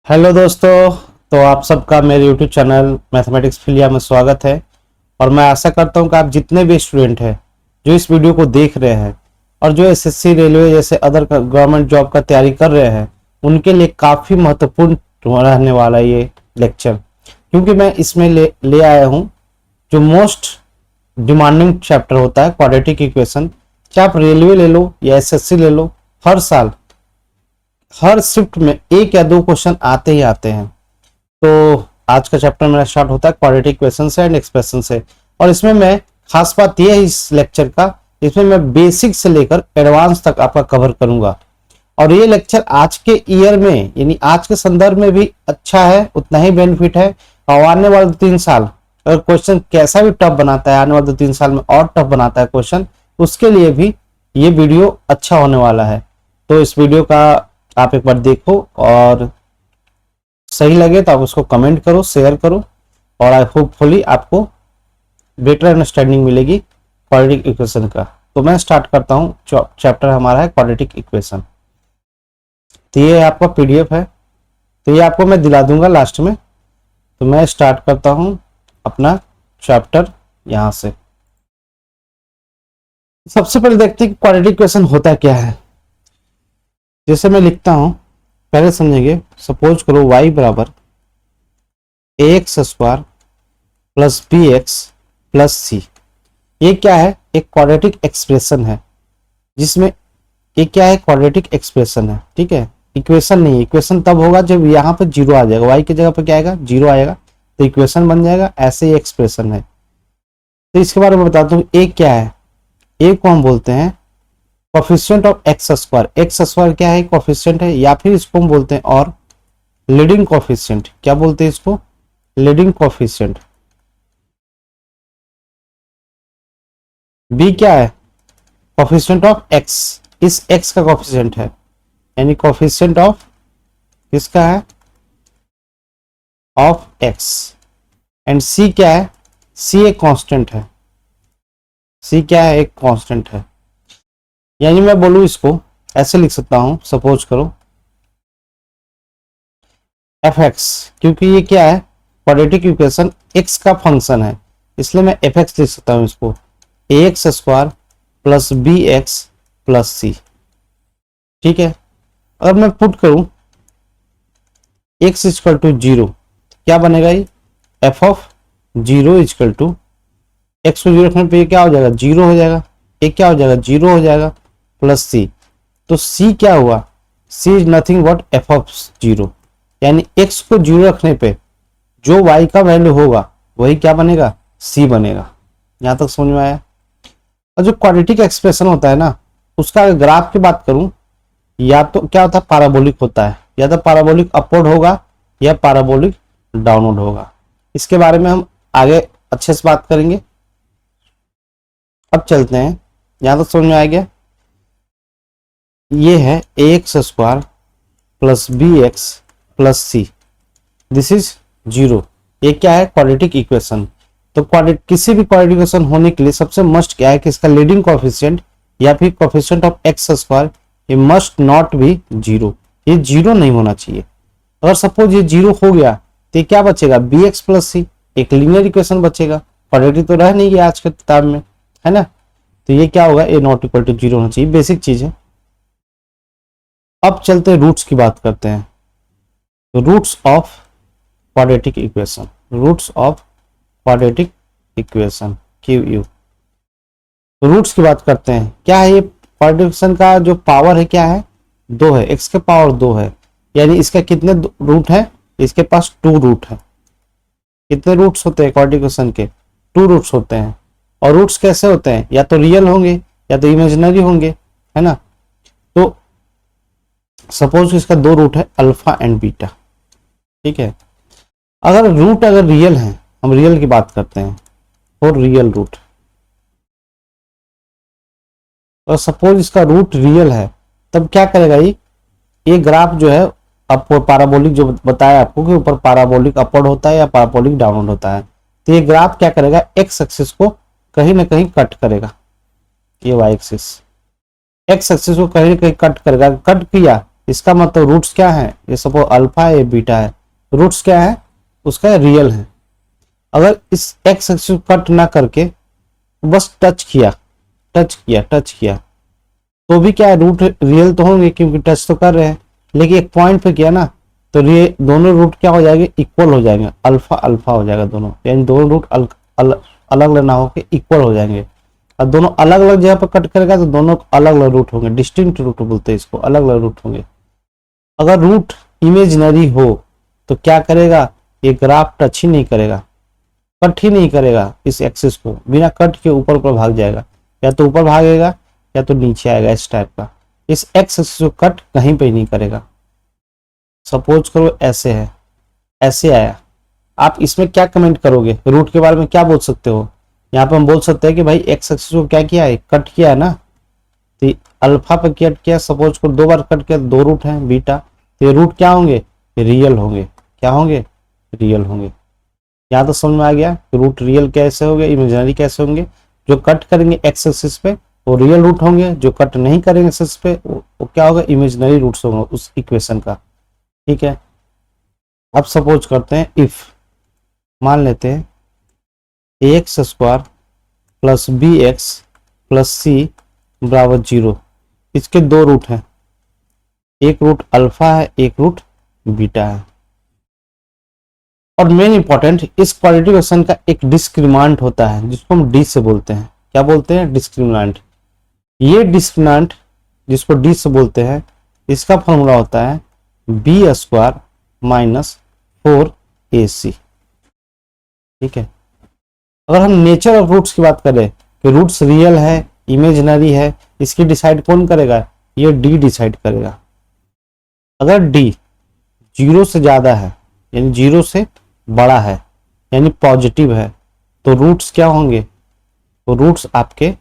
Hello दोस्तों। तो आप सबका मेरे यूट्यूब चैनल मैथमेटिक्स फिलिया में स्वागत है। और मैं आशा करता हूं कि आप जितने भी स्टूडेंट हैं जो इस वीडियो को देख रहे हैं और जो एसएससी रेलवे जैसे अदर गवर्नमेंट जॉब का तैयारी कर रहे हैं उनके लिए काफ़ी महत्वपूर्ण रहने वाला ये लेक्चर, क्योंकि मैं इसमें ले आया हूँ जो मोस्ट डिमांडिंग चैप्टर होता है क्वाड्रेटिक इक्वेशन। चाहे आप रेलवे ले लो या एसएससी ले लो, हर साल हर शिफ्ट में एक या दो क्वेश्चन आते ही आते हैं। तो आज का चैप्टर मेरा स्टार्ट होता है क्वाड्रेटिक इक्वेशन से एंड एक्सप्रेशन से। और इसमें मैं खास बात यह है इस लेक्चर का, इसमें मैं बेसिक से लेकर एडवांस तक आपका कवर करूंगा। और ये लेक्चर आज के ईयर में यानी आज के संदर्भ में भी अच्छा है, उतना ही बेनिफिट है। और आने वाले 3 साल अगर क्वेश्चन कैसा भी टफ बनाता है, आने वाले 3 साल में और टफ बनाता है क्वेश्चन, उसके लिए भी ये वीडियो अच्छा होने वाला है। तो इस वीडियो का आप एक बार देखो और सही लगे तो आप उसको कमेंट करो, शेयर करो और आई होपफुली आपको बेटर अंडरस्टैंडिंग मिलेगी क्वाड्रेटिक इक्वेशन का। तो मैं स्टार्ट करता हूँ। चैप्टर हमारा है क्वाड्रेटिक इक्वेशन। तो ये आपका पीडीएफ है, तो ये आपको मैं दिला दूंगा लास्ट में। तो मैं स्टार्ट करता हूँ अपना चैप्टर यहाँ से। सबसे पहले देखते हैं कि क्वाड्रेटिक इक्वेशन होता क्या है। जैसे मैं लिखता हूं, पहले समझेंगे। सपोज करो y बराबर ax square plus bx plus c। ये क्या है? एक क्वाड्रेटिक एक्सप्रेशन है, जिसमें ये क्या है? क्वाड्रेटिक एक्सप्रेशन है, ठीक है। इक्वेशन नहीं है। इक्वेशन तब होगा जब यहाँ पे जीरो आ जाएगा, y की जगह पे क्या आएगा? जीरो आएगा, तो इक्वेशन बन जाएगा। ऐसे ही एक्सप्रेशन है। तो इसके बारे में बताता हूँ। a क्या है? a को हम बोलते हैं coefficient of x square. X square क्या है? कोफिशिएंट है, या फिर इसको हम बोलते हैं और लीडिंग कोफिशिएंट। क्या बोलते हैं इसको? Leading coefficient. बी क्या है? Coefficient of x. इस एक्स का कोफिशिएंट है, यानी कोफिशिएंट ऑफ किसका है? Of x. एंड सी क्या है? सी एक कांस्टेंट है। सी क्या है? एक कांस्टेंट है। यानी मैं बोलूं इसको ऐसे लिख सकता हूं, सपोज करो एफ एक्स, क्योंकि ये क्या है? क्वाड्रेटिक इक्वेशन एक्स का फंक्शन है, इसलिए मैं एफ एक्स लिख सकता हूं इसको A X square plus B X plus C, ठीक है। अगर मैं पुट करूं एक्स इजकल टू जीरो, क्या बनेगा? ये F of zero equal to X को जीरो रखने पे क्या हो जाएगा? जीरो हो जाएगा। ये क्या हो जाएगा? जीरो हो जाएगा प्लस सी। तो सी क्या हुआ? C is nothing but F of zero, यानी एक्स को जीरो रखने पे जो वाई का वैल्यू होगा वही क्या बनेगा? सी बनेगा। यहां तक समझ में आया? और जो क्वाड्रेटिक एक्सप्रेशन होता है ना, उसका अगर ग्राफ की बात करूं, या तो क्या होता है? पैराबोलिक होता है, या तो पैराबोलिक अपवर्ड होगा या पैराबोलिक डाउनवर्ड होगा। इसके बारे में हम आगे अच्छे से बात करेंगे। अब चलते हैं, यहां तक समझ में आ गया? ये है A X square plus B X plus C, this is zero. ये क्या है? Quadratic equation. तो किसी भी क्वाड्रेटिक इक्वेशन होने के लिए सबसे मस्ट क्या है कि इसका लीडिंग कोफिशिएंट या फिर कोफिशिएंट ऑफ एक्स स्क्वायर ये मस्ट नॉट बी जीरो। ये जीरो नहीं होना चाहिए। अगर सपोज ये जीरो हो गया तो ये क्या बचेगा? बी एक्स प्लस सी, एक लीनियर इक्वेशन बचेगा। क्वाड्रेटिक तो रह नहीं गया आज के किताब में, है ना। तो ये क्या होगा? ए नॉट इक्वल टू जीरो होना चाहिए। बेसिक चीज है। अब चलते रूट्स की बात करते हैं। तो roots of quadratic equation, roots of quadratic equation Q U. तो रूट्स की बात करते हैं। क्या है ये? क्वाड्रेटिक इक्वेशन का जो पावर है क्या है? दो है। एक्स के पावर दो है, यानी इसका कितने रूट है? इसके पास टू रूट है। कितने रूट्स होते हैं क्वाड्रेटिक इक्वेशन के? टू रूट्स होते हैं। और रूट्स कैसे होते हैं? या तो रियल होंगे या तो इमेजिनरी होंगे, है ना। तो सपोज इसका दो रूट है, अल्फा एंड बीटा, ठीक है। अगर रूट अगर रियल है, हम रियल की बात करते हैं, और रियल रूट, और सपोज इसका रूट रियल है, तब क्या करेगा? ये ग्राफ जो है, अब पैराबोलिक जो बताया आपको कि ऊपर पैराबोलिक अपवर्ड होता है या पैराबोलिक डाउनवर्ड होता है, तो ये ग्राफ क्या करेगा? एक्स एक्सिस को कहीं ना कहीं कट करेगा। ये वाई एक्सिस एक्स एक्सिस को कहीं ना कहीं कट करेगा। कट किया इसका मतलब रूट्स क्या है, ये सपोज अल्फा है, ये बीटा है, रूट्स क्या है उसका, रियल है। अगर इस एक्स एक्सिस को कट ना करके बस टच किया तो भी क्या है, रूट रियल तो होंगे क्योंकि टच तो कर रहे हैं, लेकिन एक पॉइंट पे किया ना तो ये दोनों रूट क्या हो जाएंगे, इक्वल हो जाएंगे, अल्फा अल्फा हो जाएगा दोनों, यानी दोनों रूट अलग अलग ना होकर इक्वल हो जाएंगे। और दोनों अलग अलग जगह पर कट करेगा तो दोनों अलग अलग रूट होंगे, डिस्टिंक्ट रूट बोलते हैं इसको, अलग अलग रूट होंगे। अगर रूट इमेजिनरी हो तो क्या करेगा, ये ग्राफ टच ही नहीं करेगा, कट ही नहीं करेगा इस एक्सिस को, बिना कट के ऊपर ऊपर भाग जाएगा, या तो ऊपर भागेगा या तो नीचे आएगा इस टाइप का। इस एक्स एक्सिस को कट कहीं पे नहीं करेगा। सपोज करो ऐसे है, ऐसे आया, आप इसमें क्या कमेंट करोगे, रूट के बारे में क्या बोल सकते हो। यहाँ पे हम बोल सकते हैं कि भाई एक्स एक्सिस को क्या किया है, कट किया है ना, तो अल्फा पे कट किया, सपोज को 2 बार कट किया, 2 रूट हैं बीटा, तो ये रूट क्या होंगे, रियल होंगे, क्या होंगे, रियल होंगे। यहाँ तो समझ में आ गया रूट रियल कैसे होंगे, इमेजिनरी कैसे होंगे। जो कट करेंगे एक्स एक्सिस पे वो रियल रूट होंगे, जो कट नहीं करेंगे एक्सिस पे वो क्या होगा, इमेजिनरी रूट्स होंगे उस इक्वेशन का। ठीक है, अब सपोज करते हैं इफ, मान लेते हैं X square plus B X plus C बराबर 0। इसके 2 रूट हैं, एक रूट अल्फा है, एक रूट बीटा है। और मेन इंपॉर्टेंट, इस क्वाड्रेटिक इक्वेशन का एक डिस्क्रिमिनेंट होता है जिसको हम डी से बोलते हैं, क्या बोलते हैं, डिस्क्रिमिनेंट। ये डिस्क्रिमिनेंट जिसको डी से बोलते हैं, इसका फॉर्मूला होता है बी स्क्वायर माइनस 4ac। ठीक है, अगर हम नेचर ऑफ रूट्स की बात करें कि रूट्स रियल है इमेजिनरी है, इसकी डिसाइड कौन करेगा, ये डी डिसाइड करेगा। अगर डी 0 से ज्यादा है यानी 0 से बड़ा है यानी पॉजिटिव है, तो रूट्स क्या होंगे, तो रूट्स आपके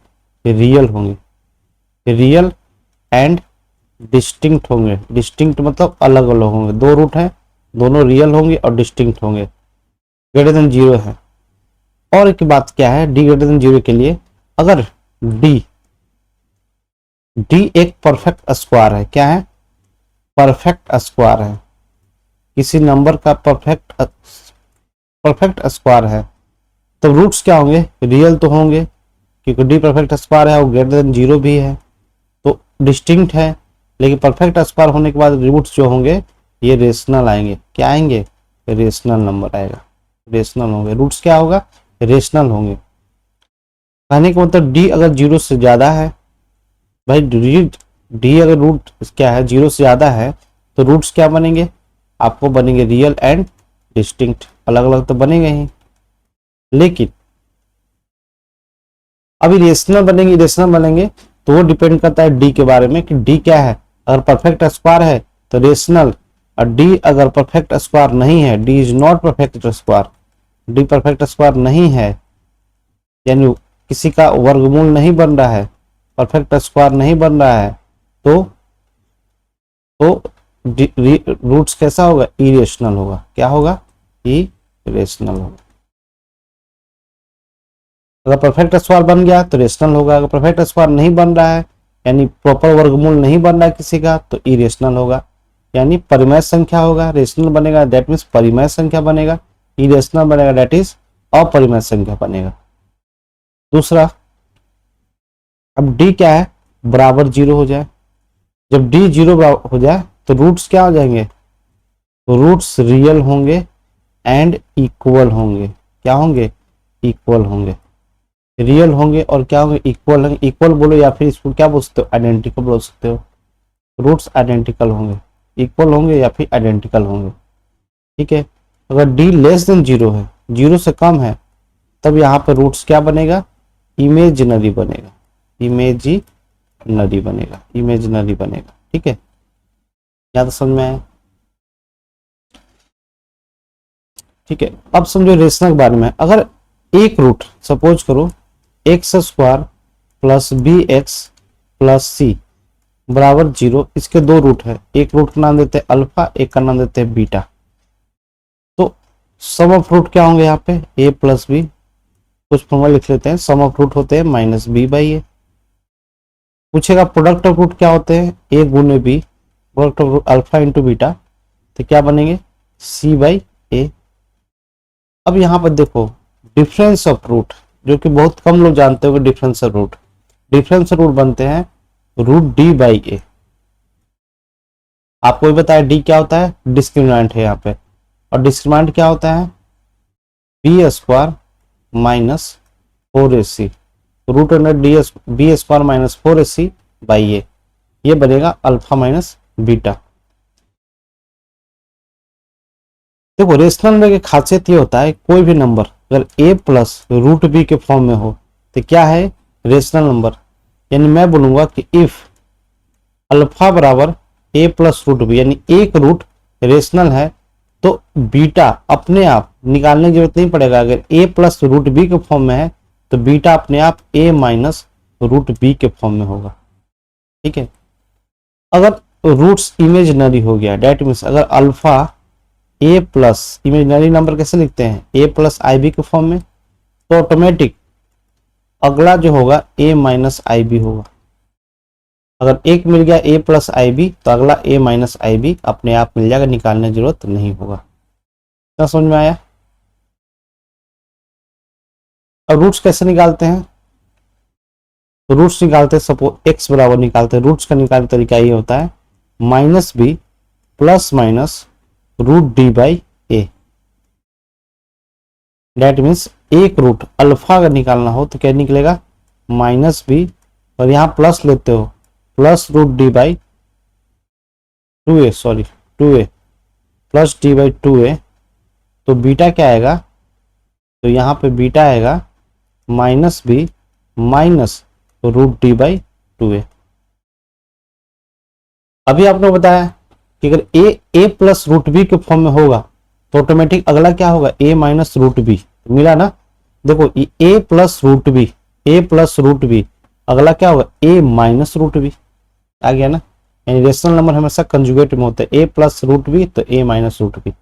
रियल होंगे, रियल एंड डिस्टिंक्ट होंगे। डिस्टिंक्ट मतलब अलग अलग होंगे, 2 रूट हैं, दोनों रियल होंगे और डिस्टिंक्ट होंगे, ग्रेटर देन 0 है। और एक बात क्या है, डी ग्रेटर देन 0 के लिए, अगर डी एक परफेक्ट स्क्वायर है, क्या है, परफेक्ट स्क्वायर है, किसी नंबर का परफेक्ट स्क्वायर है, तो रूट्स क्या होंगे, रियल तो होंगे क्योंकि डी परफेक्ट स्क्वायर है और ग्रेटर देन 0 भी है, तो डिस्टिंक्ट है। लेकिन परफेक्ट स्क्वायर होने के बाद रूट्स जो होंगे ये रेशनल आएंगे, क्या आएंगे, रेशनल नंबर आएगा, रेशनल होंगे, रूट्स क्या होगा, रेशनल होंगे। कहने का मतलब डी अगर 0 से ज्यादा है, भाई डी अगर रूट क्या है 0 से ज्यादा है तो रूट्स क्या बनेंगे, आपको बनेंगे रियल एंड डिस्टिंक्ट, अलग अलग तो बनेंगे ही। लेकिन अभी रेशनल बनेंगे, रेशनल बनेंगे तो वो डिपेंड करता है डी के बारे में कि डी क्या है। अगर परफेक्ट स्क्वायर है तो रेशनल, और डी अगर परफेक्ट स्क्वायर नहीं है, D is not perfect square, D perfect square नहीं है यानी किसी का वर्गमूल नहीं बन रहा है, परफेक्ट स्क्वायर नहीं बन रहा है, तो रूट्स कैसा होगा, इरेशनल होगा, क्या होगा, इरेशनल होगा। अगर परफेक्ट स्क्वायर बन गया तो रेशनल होगा, अगर परफेक्ट स्क्वायर नहीं बन रहा है यानी प्रॉपर वर्गमूल नहीं बन रहा है किसी का तो इरेशनल होगा, यानी परिमेय संख्या होगा। रेशनल बनेगा दैट मीन्स परिमेय संख्या बनेगा, इरेशनल बनेगा दैट इज अपरिमेय संख्या बनेगा। दूसरा, अब डी क्या है, बराबर 0 हो जाए, जब डी 0 हो जाए तो रूट्स क्या हो जाएंगे, रूट्स रियल होंगे एंड इक्वल होंगे, क्या होंगे, इक्वल होंगे, रियल होंगे और क्या होंगे, इक्वल होंगे। इक्वल बोलो या फिर इसको क्या बोल सकते हो, आइडेंटिकल बोल सकते हो, रूट्स आइडेंटिकल होंगे, इक्वल होंगे या फिर आइडेंटिकल होंगे। ठीक है, अगर डी लेस देन 0 है, 0 से कम है, तब यहाँ पर रूट्स क्या बनेगा, इमेजिनरी बनेगा, इमेजिनरी बनेगा, इमेजिनरी बनेगा। ठीक है, या तो समझ में आया। ठीक है, अब समझो रेशनल के बारे में। अगर एक रूट सपोज करो X square plus B X plus C बराबर 0, इसके 2 रूट है, एक रूट का नाम देते हैं अल्फा, एक का नाम देते हैं बीटा। तो सम ऑफ रूट क्या होंगे यहाँ पे, ए प्लस बी, कुछ फॉर्मूला लिख लेते हैं, सम ऑफ रूट होते हैं माइनस बी बाई ए। पूछेगा प्रोडक्ट ऑफ रूट क्या होते हैं, ए गुने B product of alpha into beta, तो क्या बनेंगे सी बाई ए। अब यहाँ पर देखो डिफरेंस ऑफ रूट, जो कि बहुत कम लोग जानते होंगे difference of root. Difference of root बनते हैं रूट डी बाई ए। आपको भी बताया डी क्या होता है, डिस्क्रिमिनेंट है यहाँ पे, और डिस्क्रिमिनेंट क्या होता है B square minus 4ac, root under D S B square minus 4ac by A, ये बनेगा अल्फा माइनस बीटा। देखो रेशनल नंबर की खासियत ये होता है कोई भी नंबर अगर a प्लस रूट बी के फॉर्म में हो तो क्या है रेशनल नंबर। यानी मैं बोलूंगा कि इफ अल्फा बराबर a प्लस रूट बी, यानी एक रूट रेशनल है, तो बीटा अपने आप निकालने की जरूरत नहीं पड़ेगा। अगर a प्लस रूट बी के फॉर्म में है तो बीटा अपने आप a माइनस रूट बी के फॉर्म में होगा। ठीक है, अगर रूट्स इमेजिनरी हो गया, डेट मीन्स अगर alpha a plus imaginary number कैसे लिखते हैं a प्लस आई बी के फॉर्म में, तो ऑटोमेटिक अगला जो होगा a माइनस आई बी होगा। अगर एक मिल गया a प्लस आई बी तो अगला a माइनस आई बी अपने आप मिल जाएगा, निकालने की जरूरत नहीं होगा। क्या समझ में आया। अब रूट्स कैसे निकालते हैं, तो रूट्स निकालते हैं सपोज x बराबर निकालते हैं, रूट्स का निकालने का तरीका ये होता है minus B plus minus root D by A. That means एक रूट अल्फा अगर निकालना हो तो क्या निकलेगा माइनस बी, और यहाँ प्लस लेते हो plus root D by 2a, sorry 2a plus D by 2a, तो बीटा क्या आएगा, तो यहाँ पे बीटा आएगा minus B minus root D by 2a। अभी आपने बताया कि अगर a प्लस रूट बी के फॉर्म में होगा तो ऑटोमेटिक अगला क्या होगा a माइनस रूट बी, मिला ना। देखो a plus root B, a plus root B, अगला क्या होगा a माइनस रूट बी, आ गया ना। यानी रेशनल नंबर हमेशा कंजुगेट में होता है, a प्लस रूट बी तो a माइनस रूट बी।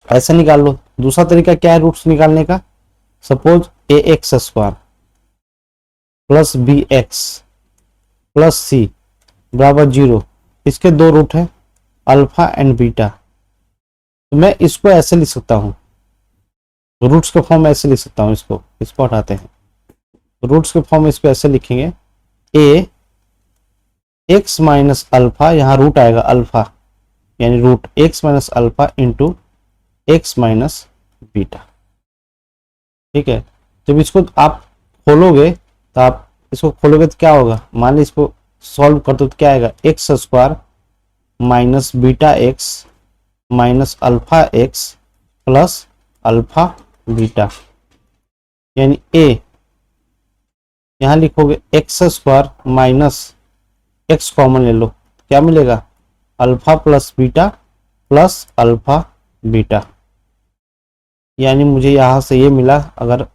ऐसा निकाल लो। दूसरा तरीका क्या है रूट्स निकालने का, suppose A X square plus B X plus C बराबर 0, इसके दो रूट है अल्फा एंड बीटा, तो मैं इसको ऐसे लिख सकता हूँ, रूट्स के फॉर्म में ऐसे लिख सकता हूँ, इसको हटाते हैं, रूट्स के फॉर्म में इसको ऐसे लिखेंगे ए एक्स माइनस अल्फा, यहाँ रूट आएगा अल्फा, यानी root X minus alpha into X minus beta. ठीक है, जब इसको आप खोलोगे तो आप इसको खोलोगे तो क्या होगा, मान ली इसको सॉल्व कर दो तो क्या आएगा X square minus beta X minus alpha X plus alpha beta, यानी ए यहां लिखोगे X square minus X common ले लो, क्या मिलेगा alpha plus beta plus alpha beta. यानी मुझे यहां से ये मिला, अगर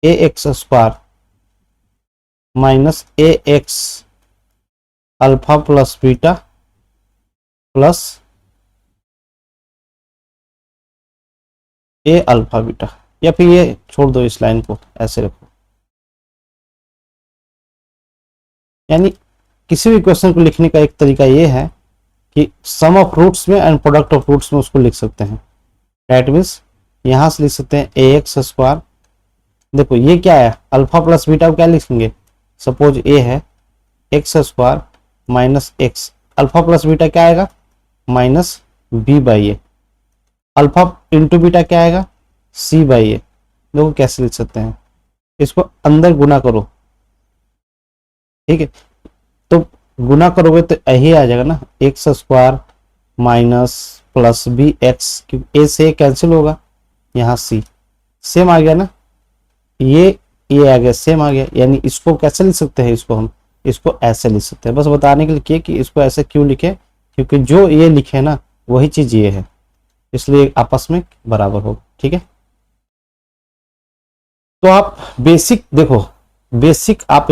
A X square minus A X alpha plus beta plus A alpha beta, या फिर ये छोड़ दो, इस लाइन को ऐसे रखो। यानी किसी भी क्वेश्चन को लिखने का एक तरीका ये है कि सम ऑफ रूट्स में एंड प्रोडक्ट ऑफ रूट्स में उसको लिख सकते हैं। दैट मीन्स यहां से लिख सकते हैं ए एक्स स्क्वायर, देखो ये क्या है अल्फा प्लस बीटा को क्या लिखेंगे, सपोज ए है X square minus X, alpha plus beta क्या आएगा minus B by A, alpha into beta क्या आएगा सी बाई ए। देखो कैसे लिख सकते हैं, इसको अंदर गुना करो, ठीक है, तो गुना करोगे तो यही आ जाएगा ना X square minus plus B X, क्योंकि ए से कैंसिल होगा, यहाँ सी सेम आ गया ना, ये आ गया सेम आ गया। यानी इसको कैसे लिख सकते हैं, इसको हम इसको ऐसे लिख सकते हैं। बस बताने के लिए किए कि इसको ऐसे क्यों लिखे, क्योंकि जो ये लिखे ना वही चीज ये है, इसलिए आपस में बराबर होगा। ठीक है, तो आप बेसिक देखो, बेसिक आप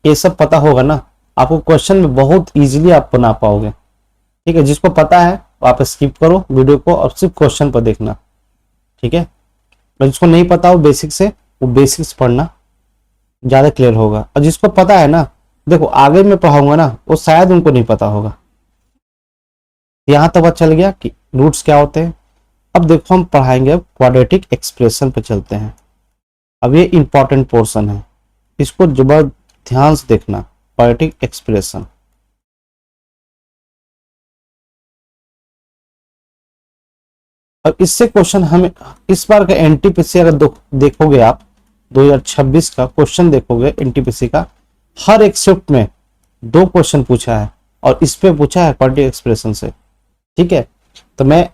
ये सब पता होगा ना, आपको क्वेश्चन में बहुत इजीली आप बना पाओगे। ठीक है, जिसको पता है आप स्किप करो वीडियो को और सिर्फ क्वेश्चन पर देखना। ठीक है, और जिसको नहीं पता हो बेसिक से, वो बेसिक्स पढ़ना ज्यादा क्लियर होगा। और जिसको पता है ना देखो आगे मैं पढ़ाऊंगा ना, वो शायद उनको नहीं पता होगा। यहां तक पता चल गया कि रूट्स क्या होते हैं। अब देखो हम पढ़ाएंगे, अब क्वाड्रेटिक एक्सप्रेशन पे चलते हैं। अब ये इंपॉर्टेंट पोर्शन है, इसको जबर ध्यान से देखना। क्वाड्रेटिक एक्सप्रेशन, और इससे क्वेश्चन हमें इस बार का एनटीपीसी अगर देखोगे आप 2026 का क्वेश्चन देखोगे एनटीपीसी का, हर एक शिफ्ट में 2 क्वेश्चन पूछा है और इस पे पूछा है क्वाड्रेटिक एक्सप्रेशन से। ठीक है, तो मैं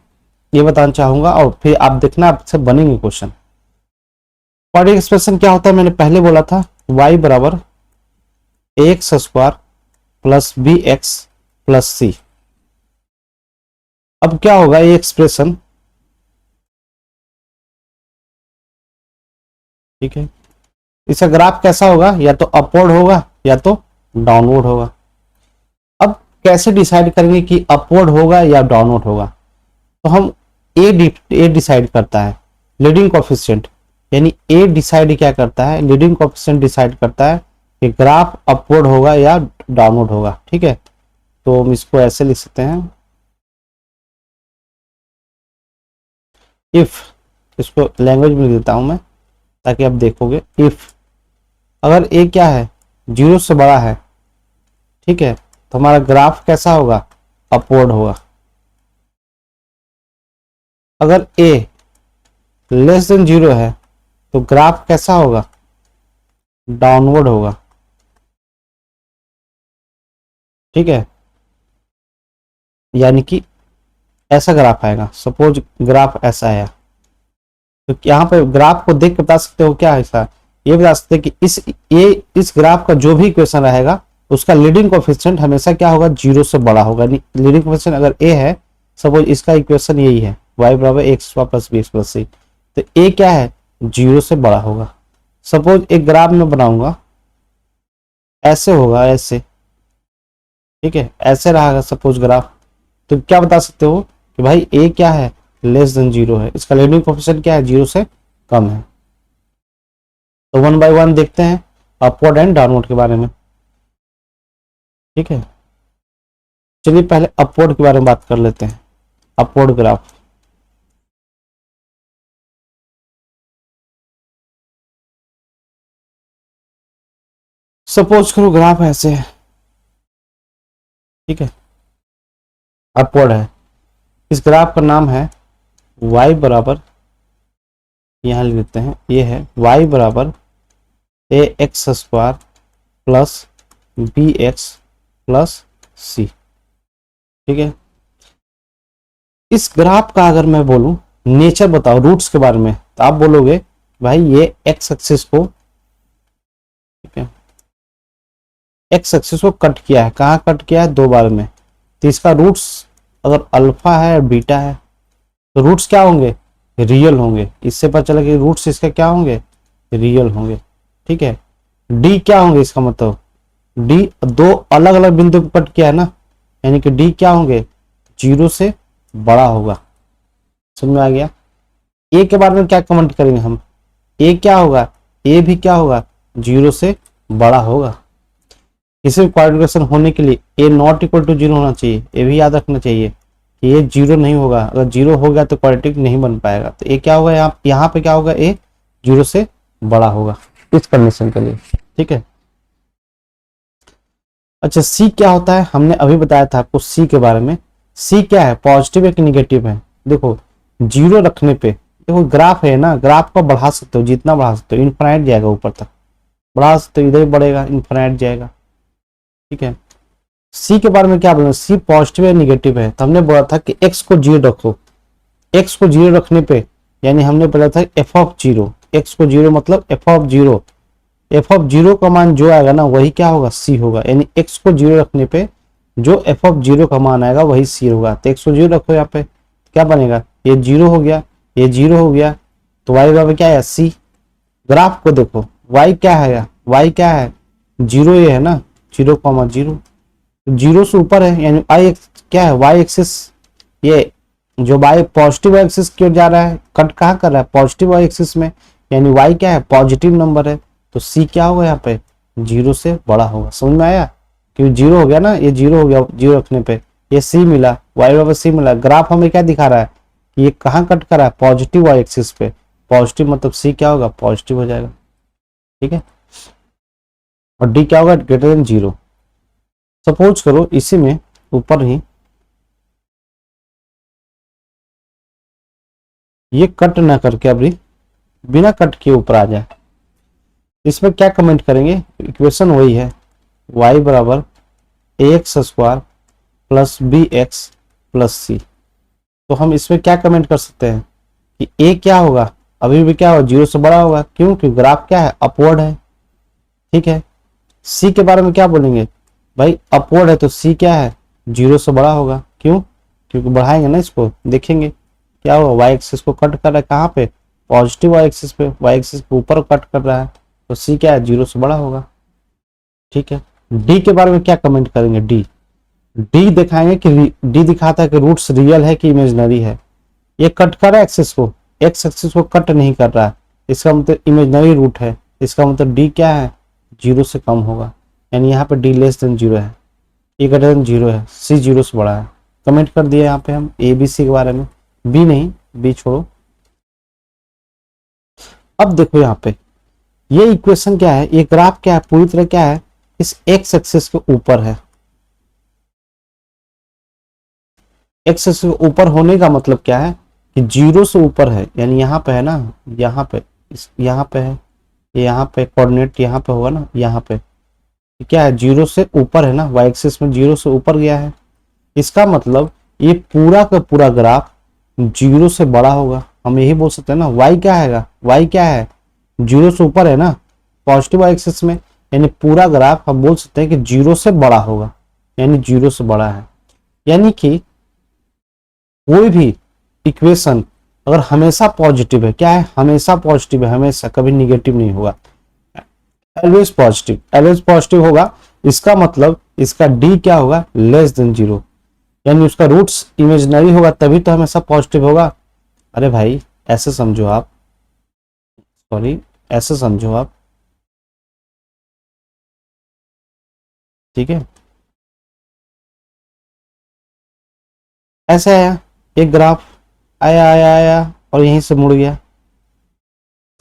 ये बताना चाहूंगा और फिर आप देखना आपसे बनेंगे क्वेश्चन। क्वाड्रेटिक एक्सप्रेशन क्या होता है, मैंने पहले बोला था y बराबर ax square plus B X plus C. अब क्या होगा ये एक्सप्रेशन, ठीक है, इसका ग्राफ कैसा होगा, या तो अपवर्ड होगा या तो डाउनवर्ड होगा। अब कैसे डिसाइड करेंगे कि अपवर्ड होगा या डाउनवर्ड होगा, तो हम ए डिसाइड करता है लीडिंग कोएफिशिएंट, यानी ए डिसाइड क्या करता है, लीडिंग कोएफिशिएंट डिसाइड करता है कि ग्राफ अपवर्ड होगा या डाउनवर्ड होगा। ठीक है, तो हम इसको ऐसे लिख सकते हैं, इफ, इसको लैंग्वेज में लिख देता हूं मैं ताकि आप देखोगे। इफ अगर ए क्या है, 0 से बड़ा है, ठीक है, तो हमारा ग्राफ कैसा होगा, अपवर्ड होगा। अगर ए लेस देन 0 है तो ग्राफ कैसा होगा, डाउनवर्ड होगा। ठीक है, यानी कि ऐसा ग्राफ आएगा, सपोज ग्राफ ऐसा है, तो यहाँ पे ग्राफ को देख के बता सकते हो क्या है ऐसा, ये बता सकते हैं कि इस ग्राफ का जो भी इक्वेशन रहेगा उसका लीडिंग कोएफिशिएंट हमेशा क्या होगा, 0 से बड़ा होगा। लीडिंग कोएफिशिएंट अगर ए है, सपोज इसका इक्वेशन यही है y बराबर X plus B X plus C, तो ए क्या है, 0 से बड़ा होगा। सपोज एक ग्राफ में बनाऊंगा, ऐसे होगा, ऐसे, ठीक है, ऐसे रहेगा सपोज ग्राफ, तो क्या बता सकते हो कि भाई ए क्या है, लेस देन 0 है, इसका लीडिंग कोएफिशिएंट क्या है, 0 से कम है। तो 1 बाय 1 देखते हैं अपवर्ड एंड डाउनवर्ड के बारे में। ठीक है, चलिए पहले अपवर्ड के बारे में बात कर लेते हैं। अपवर्ड ग्राफ, सपोज करो ग्राफ ऐसे है, ठीक है, अपवर्ड है। इस ग्राफ का नाम है y बराबर, यहां लिख देते हैं, ये है y बराबर A X square plus B X plus C. ठीक है, इस ग्राफ का अगर मैं बोलूं नेचर बताओ रूट्स के बारे में, तो आप बोलोगे भाई ये एक्स एक्सिस को, ठीक है, एक्स एक्सिस को कट किया है, कहाँ कट किया है, 2 बार में। तो इसका रूट्स अगर अल्फा है और बीटा है तो रूट्स क्या होंगे, रियल होंगे। इससे पता चला कि रूट्स इसके क्या होंगे, रियल होंगे। ठीक है, डी क्या होंगे, इसका मतलब डी 2 अलग अलग बिंदु पर कट किया है ना, यानी कि डी क्या होंगे, 0 से बड़ा होगा। समझ में आ गया। ए के बारे में क्या कमेंट करेंगे हम, ए क्या होगा, ए भी क्या होगा, 0 से बड़ा होगा। किसी भी क्वाड्रेटिक होने के लिए ए नॉट इक्वल टू 0 होना चाहिए, ये भी याद रखना चाहिए कि ये 0 नहीं होगा। अगर 0 हो गया तो क्वाड्रेटिक नहीं बन पाएगा। तो ए क्या होगा, यहाँ पे क्या होगा, ए 0 से बड़ा होगा इस कंडीशन के लिए। ठीक है, अच्छा सी क्या होता है, हमने अभी बताया था आपको सी के बारे में। सी क्या है, पॉजिटिव है कि निगेटिव है। देखो 0 रखने पे, देखो ग्राफ है ना, ग्राफ को बढ़ा सकते हो, जितना बढ़ा सकते हो, इनफाइनाइट जाएगा ऊपर तक, बढ़ा सकते हो, इधर भी बढ़ेगा, इनफाइनाइट जाएगा। ठीक है, सी के बारे में क्या बोलना, सी पॉजिटिव है निगेटिव है। तो हमने बोला था कि एक्स को 0 रखो, एक्स को 0 रखने पे, यानी हमने बोला था एफ ऑफ 0, एक्स को 0 मतलब एफ ऑफ 0, एफ ऑफ 0 का मान जो आएगा ना वही क्या होगा, सी होगा। यानी एक्स को 0 रखने पे जो एफ ऑफ 0 का मान आएगा वही सी होगा। तो एक्स को 0 रखो, यहाँ पे क्या बनेगा, ये 0 हो गया, ये 0 हो गया, तो वाई बराबर क्या है, सी। ग्राफ को देखो, वाई क्या है, वाई क्या है, 0 ये है ना, 0,0, 0 से ऊपर है, यानी आई क्या है, वाई एक्सिस, ये जो वाई पॉजिटिव एक्सिस क्यों जा रहा है, कट कहाँ कर रहा है, पॉजिटिव वाई एक्सिस में, यानी वाई क्या है, पॉजिटिव नंबर है। तो सी क्या होगा यहाँ पे, जीरो से बड़ा होगा। समझ में आया? क्योंकि जीरो हो गया ना, ये जीरो हो गया, जीरो रखने पे ये सी मिला, वाई बराबर सी मिला। ग्राफ हमें क्या दिखा रहा है कि ये कहाँ कट कर रहा है, पॉजिटिव वाई एक्सिस पे। पॉजिटिव मतलब सी क्या होगा, पॉजिटिव हो जाएगा। ठीक है, और डी क्या होगा, ग्रेटर देन जीरो। सपोज करो इसी में ऊपर ही ये कट ना करके अभी बिना कट के ऊपर आ जाए, इसमें क्या कमेंट करेंगे, इक्वेशन वही है y बराबर ax square plus B X plus C. तो हम इसमें क्या कमेंट कर सकते हैं कि a क्या होगा, अभी भी क्या होगा, जीरो से बड़ा होगा। क्यों? क्योंकि ग्राफ क्या है, अपवर्ड है। ठीक है, c के बारे में क्या बोलेंगे, भाई अपवर्ड है तो c क्या है, जीरो से बड़ा होगा। क्यों? क्योंकि बढ़ाएंगे ना इसको, देखेंगे क्या होगा, वाई एक्सिस को कट कर रहा है कहाँ पे, पॉजिटिव वाई एक्सिस पे, वाई एक्सिस के ऊपर कट कर रहा है, तो सी क्या है, जीरो से बड़ा होगा। ठीक है, डी के बारे में क्या कमेंट करेंगे, डी डी दिखाएंगे कि डी दिखाता है कि रूट्स रियल है कि इमेजनरी है। ये कट कर रहा है एक्सिस को, एक्स एक्सिस को कट नहीं कर रहा है, इसका मतलब इमेजनरी रूट है। इसका मतलब डी क्या है, जीरो से कम होगा, यानी यहाँ पे डी लेस देन जीरो है, ए ग्रेटर देन जीरो है, सी जीरो से बड़ा है। कमेंट कर दिया यहाँ पे हम ए बी सी के बारे में, बी नहीं, बी छोड़ो। अब देखो यहाँ पे ये इक्वेशन क्या है, ये ग्राफ क्या है, पूरी तरह क्या है, इस एक्स एक्सिस के ऊपर है। एक्स एक्सिस के ऊपर होने का मतलब क्या है कि जीरो से ऊपर है, यानी यहाँ पे है ना, यहाँ पे यहाँ पे है, यहाँ पे कोऑर्डिनेट यहाँ पे होगा ना, यहाँ पे क्या है, जीरो से ऊपर है ना, वाई एक्सिस में जीरो से ऊपर गया है। इसका मतलब ये पूरा का पूरा ग्राफ जीरो से बड़ा होगा। हम यही बोल सकते हैं ना, वाई क्या है, वाई क्या है, जीरो से ऊपर है ना, पॉजिटिव वाई एक्सिस में, यानी पूरा ग्राफ हम बोल सकते हैं कि जीरो से बड़ा होगा, यानी जीरो से बड़ा है। यानी कि कोई भी इक्वेशन अगर हमेशा पॉजिटिव है, क्या है, हमेशा पॉजिटिव है, हमेशा कभी निगेटिव नहीं होगा, ऑलवेज पॉजिटिव, ऑलवेज पॉजिटिव होगा। इसका मतलब इसका डी क्या होगा, लेस देन जीरो, यानी उसका रूट्स इमेजिनरी होगा, तभी तो हमेशा पॉजिटिव होगा। अरे भाई ऐसे समझो आप, सॉरी ऐसे समझो आप, ठीक है, ऐसे आया एक ग्राफ, आया आया आया और यहीं से मुड़ गया।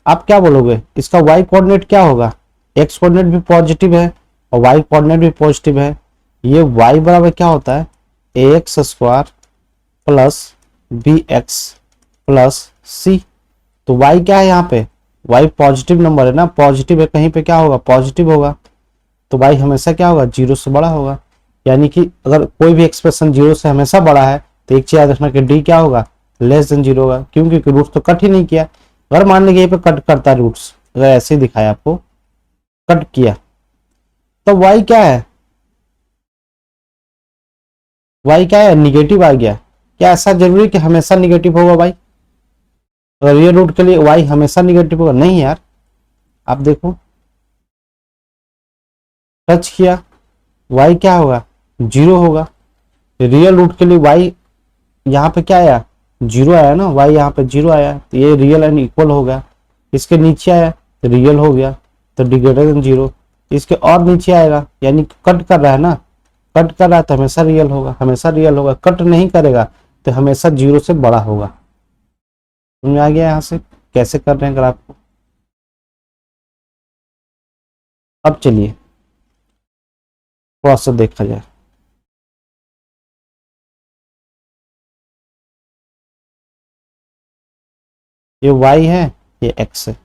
आप क्या बोलोगे, इसका y कोऑर्डिनेट क्या होगा, x कोऑर्डिनेट भी पॉजिटिव है और y कोऑर्डिनेट भी पॉजिटिव है। ये y बराबर क्या होता है, ax square plus B X plus C. तो y क्या है यहाँ पे, y पॉजिटिव नंबर है ना, पॉजिटिव है, कहीं पे क्या होगा, पॉजिटिव होगा, तो y हमेशा क्या होगा, जीरो से बड़ा होगा। यानी कि अगर कोई भी एक्सप्रेशन जीरो से हमेशा बड़ा है तो एक चीज याद रखना कि डी क्या होगा, लेस देन जीरो होगा। क्यों? क्योंकि रूट्स तो कट ही नहीं किया। अगर मान लीजिए यहाँ पे कट करता है रूट्स, अगर ऐसे ही दिखाया आपको, कट किया, तो y क्या है, y क्या है, निगेटिव आ गया। क्या ऐसा जरूरी कि हमेशा निगेटिव होगा y, अगर ये रूट के लिए y हमेशा निगेटिव होगा, नहीं यार। आप देखो टच किया, y क्या होगा, जीरो होगा। रियल रूट के लिए y यहाँ पे क्या आया, जीरो आया ना, y यहाँ पे जीरो आया, तो ये रियल एंड इक्वल हो गया। इसके नीचे आया तो रियल हो गया, तो डी ग्रेटर देन जीरो। इसके और नीचे आएगा, यानी कट कर रहा है ना, कट कर रहा है तो हमेशा रियल होगा, हमेशा रियल होगा। कट नहीं करेगा तो हमेशा जीरो से बड़ा होगा। समझ आ गया यहाँ से कैसे कर रहे हैं ग्राफ को। अब चलिए थोड़ा सा देखा जाए, ये y है, ये x है।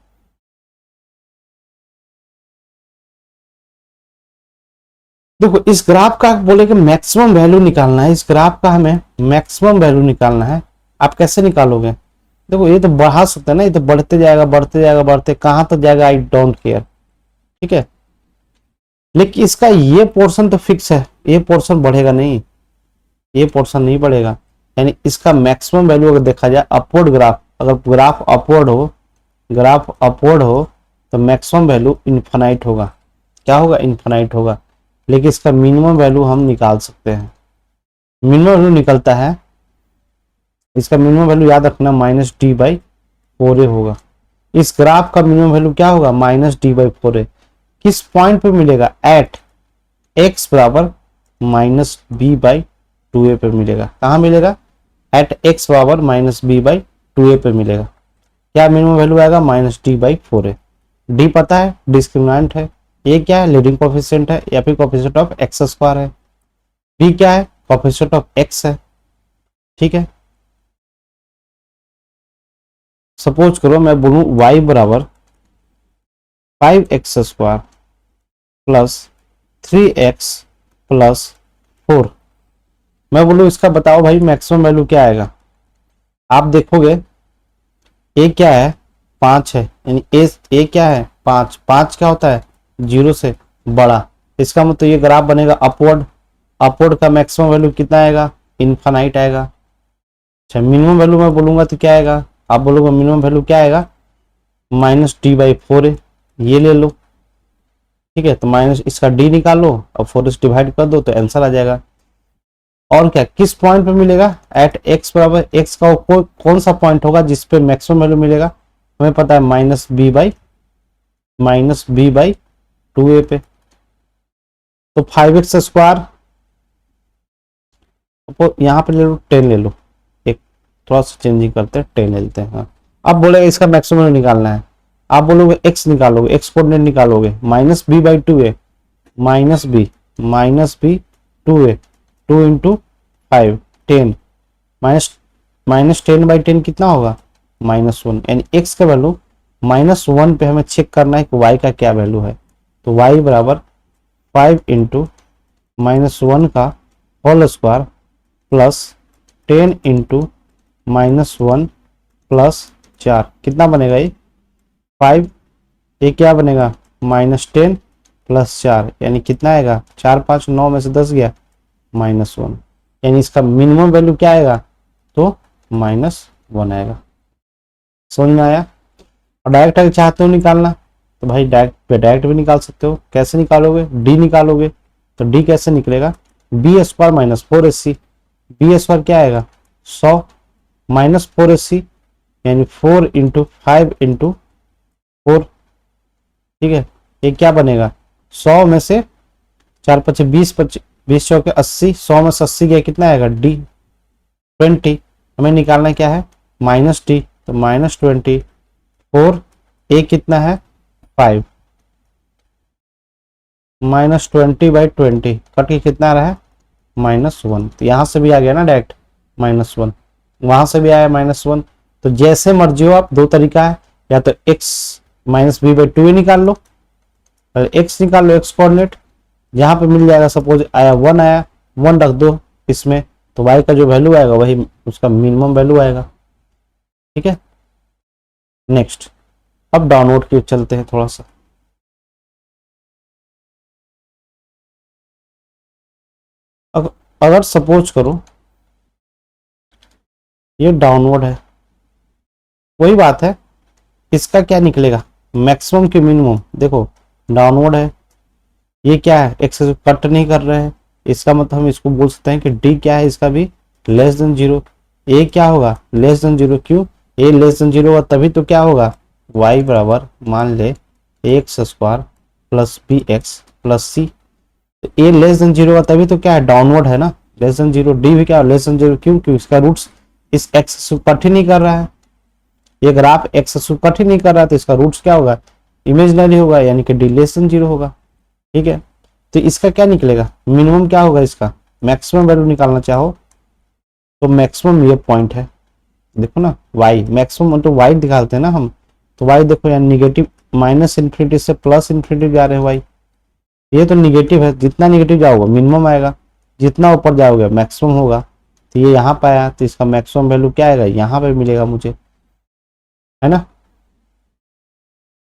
देखो इस ग्राफ का बोले कि मैक्सिमम वैल्यू निकालना है, इस ग्राफ का हमें मैक्सिमम वैल्यू निकालना है। आप कैसे निकालोगे, देखो ये तो बढ़ा सकते हैं ना, ये तो बढ़ते जाएगा बढ़ते जाएगा बढ़ते कहाँ तक जाएगा, आई डोंट केयर। ठीक है, लेकिन इसका ये पोर्शन तो फिक्स है, ये पोर्शन बढ़ेगा नहीं, ये पोर्शन नहीं बढ़ेगा। यानी इसका मैक्सिमम वैल्यू अगर देखा जाए, अपवर्ड ग्राफ, अगर ग्राफ अपवर्ड हो, ग्राफ अपवर्ड हो तो मैक्सिमम वैल्यू इन्फानाइट होगा। क्या होगा, इन्फानाइट होगा। लेकिन इसका मिनिमम वैल्यू हम निकाल सकते हैं, मिनिमम वैल्यू निकलता है, इसका मिनिमम वैल्यू याद रखना माइनस डी बाई फोर ए होगा। इस ग्राफ का मिनिमम वैल्यू क्या होगा, माइनस डी बाई फोर ए। किस पॉइंट पे मिलेगा, एट एक्स बराबर माइनस बी बाई टू ए पे मिलेगा। कहाँ मिलेगा, एट एक्स बराबर माइनस बी बाई टू ए पे मिलेगा। क्या मिनिमम वैल्यू आएगा, minus D by four A. D पता है डिस्क्रिमिनेंट है, ए क्या है लीडिंग कोफिशिएंट है या फिर कोफिशिएंट ऑफ एक्स स्क्वायर है, बी क्या है कोफिशिएंट ऑफ एक्स है। ठीक है, सपोज करो मैं बोलूं y बराबर 5x square plus 3x plus 4। मैं बोलूं इसका बताओ भाई मैक्सिमम वैल्यू क्या आएगा। आप देखोगे ए क्या है, 5 है, यानी ए क्या है 5, 5 क्या होता है 0 से बड़ा। इसका मतलब ये ग्राफ बनेगा अपवर्ड, अपवर्ड का मैक्सिमम वैल्यू कितना आएगा, इनफाइनाइट आएगा। अच्छा मिनिमम वैल्यू मैं बोलूंगा तो क्या आएगा, आप बोलोगे मिनिमम वैल्यू क्या आएगा, माइनस डी बाई फोर है, ये ले लो। ठीक है, तो माइनस इसका डी निकाल लो और फोर से डिवाइड कर दो तो आंसर आ जाएगा। और क्या किस पॉइंट पे मिलेगा, एट एक्स बराबर एक्स का कौन सा पॉइंट होगा जिसपे मैक्सिमम वैल्यू मिलेगा, हमें पता है माइनस बी बाई टू ए पे। तो 5x स्क्वायर यहाँ पे ले लो 10 ले लो, एक थोड़ा सा चेंजिंग करते हैं 10 ले लेते हैं। हाँ अब बोलेगा इसका मैक्सिमम निकालना है, आप बोलोगे x निकालोगे, x कोऑर्डिनेट निकालोगे, minus B by two A, minus B two A, 2 into 5 10, minus 10 by 10 कितना होगा -1, यानी x का वैल्यू -1 पे हमें चेक करना है कि y का क्या वैल्यू है। तो y बराबर 5 इंटू -1 का whole square plus 10 into -1 plus 4 कितना बनेगा ये 5, ये क्या बनेगा -10 प्लस 4 यानी कितना आएगा 4 5 9 में से 10 गया -1, यानी इसका मिनिमम वैल्यू क्या आएगा तो -1 आएगा। समझ में आया। और डायरेक्ट अगर चाहते हो निकालना तो भाई डायरेक्ट भी निकाल सकते हो। कैसे निकालोगे, डी निकालोगे तो डी कैसे निकलेगा, B square minus 4ac, B square क्या आएगा 100 माइनस 4ac यानी 4 इंटू 5 इंटू 4। ठीक है, ये क्या बनेगा 100 में से 4 पच्चीस 20, 20 चौके 80, 100 में से 80 गया कितना आएगा डी 20। हमें निकालना क्या है माइनस डी, तो -20 4 ए कितना है 5, -20 बाई 20 कट के कितना रहा है -1। तो यहां से भी आ गया ना डायरेक्ट -1, वहां से भी आया -1। तो जैसे मर्जी हो आप, दो तरीका है, या तो x minus B by two निकाल लो, x निकाल लो, x कोऑर्डिनेट जहां पे मिल जाएगा, सपोज आया 1 आया 1 रख दो इसमें, तो y का जो वैल्यू आएगा वही उसका मिनिमम वैल्यू आएगा। ठीक है, नेक्स्ट अब डाउनवर्ड की चलते हैं थोड़ा सा। अगर सपोज करो ये डाउनवर्ड है, वही बात है, इसका क्या निकलेगा मैक्सिमम की मिनिमम। देखो डाउनवर्ड है, ये क्या है एक्स कट नहीं कर रहे हैं, इसका मतलब हम इसको बोल सकते हैं कि डी क्या है इसका भी लेस देन 0। ए क्या होगा लेस देन 0, क्यों ए लेस देन 0 होगा तभी तो क्या होगा y बराबर मान ले X square plus B X plus C. A less than 0 होगा तभी तो क्या है डाउनवर्ड है ना, लेस देन 0। डी भी क्या लेस देन 0, क्यों क्योंकि इसका रूट्स इस एक्स से कट ही नहीं कर रहा है, ये ग्राफ एक्स से कट ही नहीं कर रहा है, तो इसका रूट्स क्या होगा इमेजिनरी होगा, यानी कि डी लेस देन 0 होगा। ठीक है, तो इसका क्या निकलेगा मिनिमम क्या होगा, इसका मैक्सिमम वैल्यू निकालना चाहो तो मैक्सिमम ये पॉइंट है, देखो ना y मैक्सिमम तो y दिखाते हैं ना हम, तो y देखो यार निगेटिव माइनस इन्फिनिटी से प्लस इन्फिनिटी जा रहे हैं y, ये तो निगेटिव है, जितना निगेटिव जाओगे मिनिमम आएगा, जितना ऊपर जाओगे मैक्सिमम होगा। तो ये यहाँ पे आया तो इसका मैक्सिमम वैल्यू क्या आएगा यहाँ पे मिलेगा मुझे, है ना,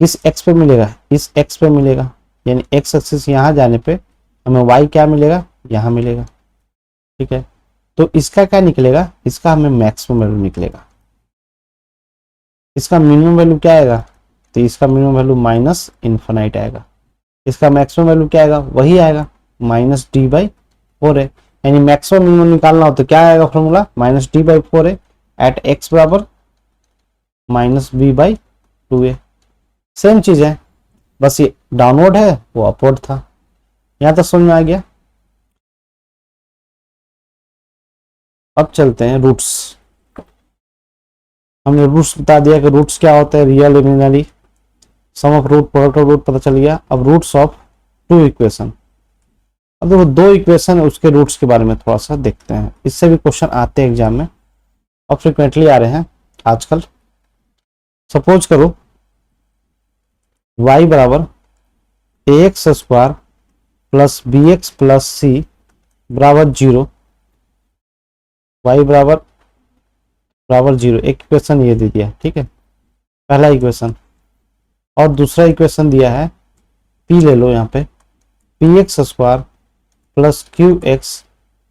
इस x पे मिलेगा, इस x पे मिलेगा, यानी x एक्सिस यहाँ जाने पे हमें y क्या मिलेगा यहाँ मिलेगा। ठीक है, तो इसका क्या निकलेगा, इसका हमें मैक्सिमम वैल्यू निकलेगा। इसका मिनिमम वैल्यू क्या आएगा, तो इसका मिनिमम वैल्यू माइनस इन्फिनाइट आएगा, इसका मैक्सिमम वैल्यू क्या आएगा वही आएगा माइनस डी बाई फोर है। यानी मैक्सिमम मिनिमम निकालना हो तो क्या आएगा formula minus D by four है एट एक्स बराबर minus B by two A. Same चीज है, बस ये डाउनवर्ड है, वो अपवर्ड था। यहां तक समझ में आ गया। अब चलते हैं रूट्स। हमने रूट्स बता दिया कि रूट्स क्या होता है, real imaginary, sum of root, product of root पता चल गया। अब रूट्स ऑफ टू इक्वेशन। अब देखो दो इक्वेशन है, उसके रूट्स के बारे में थोड़ा सा देखते हैं। इससे भी क्वेश्चन आते हैं एग्जाम में और फ्रिक्वेंटली आ रहे हैं आजकल। सपोज करो y बराबर ax square plus B X plus C बराबर 0, y बराबर बराबर 0, एक इक्वेशन ये दे दिया, ठीक है, पहला इक्वेशन। और दूसरा इक्वेशन दिया है p, ले लो यहाँ पे P X square plus Q X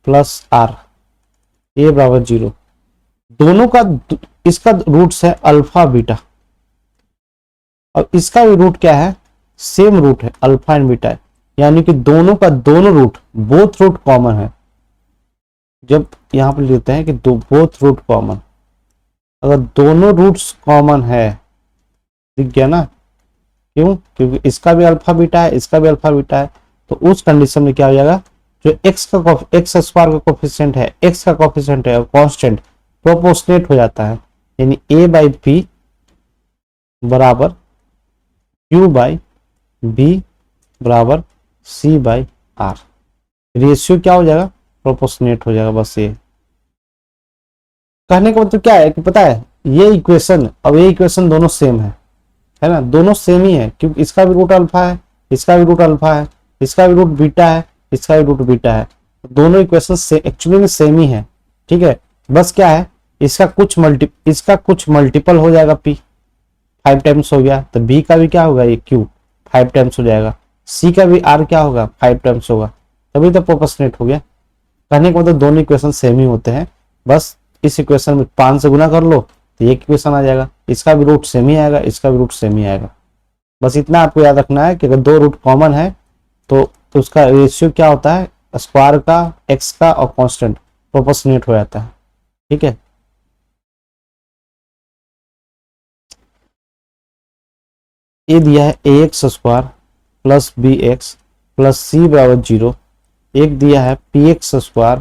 plus R, ये बराबर 0। दोनों का इसका रूट्स है अल्फा बीटा, और इसका भी रूट क्या है, सेम रूट है, अल्फा एंड बीटा है। यानी कि दोनों का दोनों रूट, बोथ रूट कॉमन है। जब यहां पर लिखते हैं कि दो बोथ रूट कॉमन, अगर दोनों रूट्स कॉमन है, दिख गया ना, क्यों, क्योंकि इसका भी अल्फा बीटा है, इसका भी अल्फा बीटा है, तो उस कंडीशन में क्या हो जाएगा, जो एक्स स्क्वायर का कोफिशिएंट है, एक्स का कोफिशिएंट है, कांस्टेंट प्रोपोर्शनेट हो जाता है। यानी a बाई पी बराबर q बाई बी बराबर c बाई आर। रेशियो क्या हो जाएगा, प्रोपोर्शनेट हो जाएगा। बस ये कहने का मतलब क्या है कि पता है, ये इक्वेशन और ये इक्वेशन दोनों सेम है ना, दोनों सेम ही है, क्योंकि इसका भी रूट अल्फा है, इसका भी रूट अल्फा है, इसका भी रूट बीटा है, इसका भी रूट बीटा है। दोनों इक्वेशन एक्चुअली में सेम ही है, ठीक है। बस क्या है, इसका कुछ मल्टीपल हो जाएगा, p 5 टाइम्स हो गया, तो b का भी क्या होगा, ये q 5 टाइम्स हो जाएगा, c का भी r क्या होगा, 5 टाइम्स होगा, तभी तो प्रोपोर्शनेट हो गया। कहने का मतलब दोनों इक्वेशन सेम ही होते हैं। बस इस इक्वेशन में 5 से गुना कर लो तो एक इक्वेशन आ जाएगा, इसका भी रूट सेम ही आएगा, इसका भी रूट सेम ही आएगा। बस इतना आपको याद रखना है कि अगर दो रूट कॉमन है तो उसका रेशियो क्या होता है, स्क्वायर का, एक्स का और कांस्टेंट प्रोपोर्शनेट हो जाता है, ठीक है। ये दिया है A X square plus B X plus C बराबर 0, एक दिया है P X square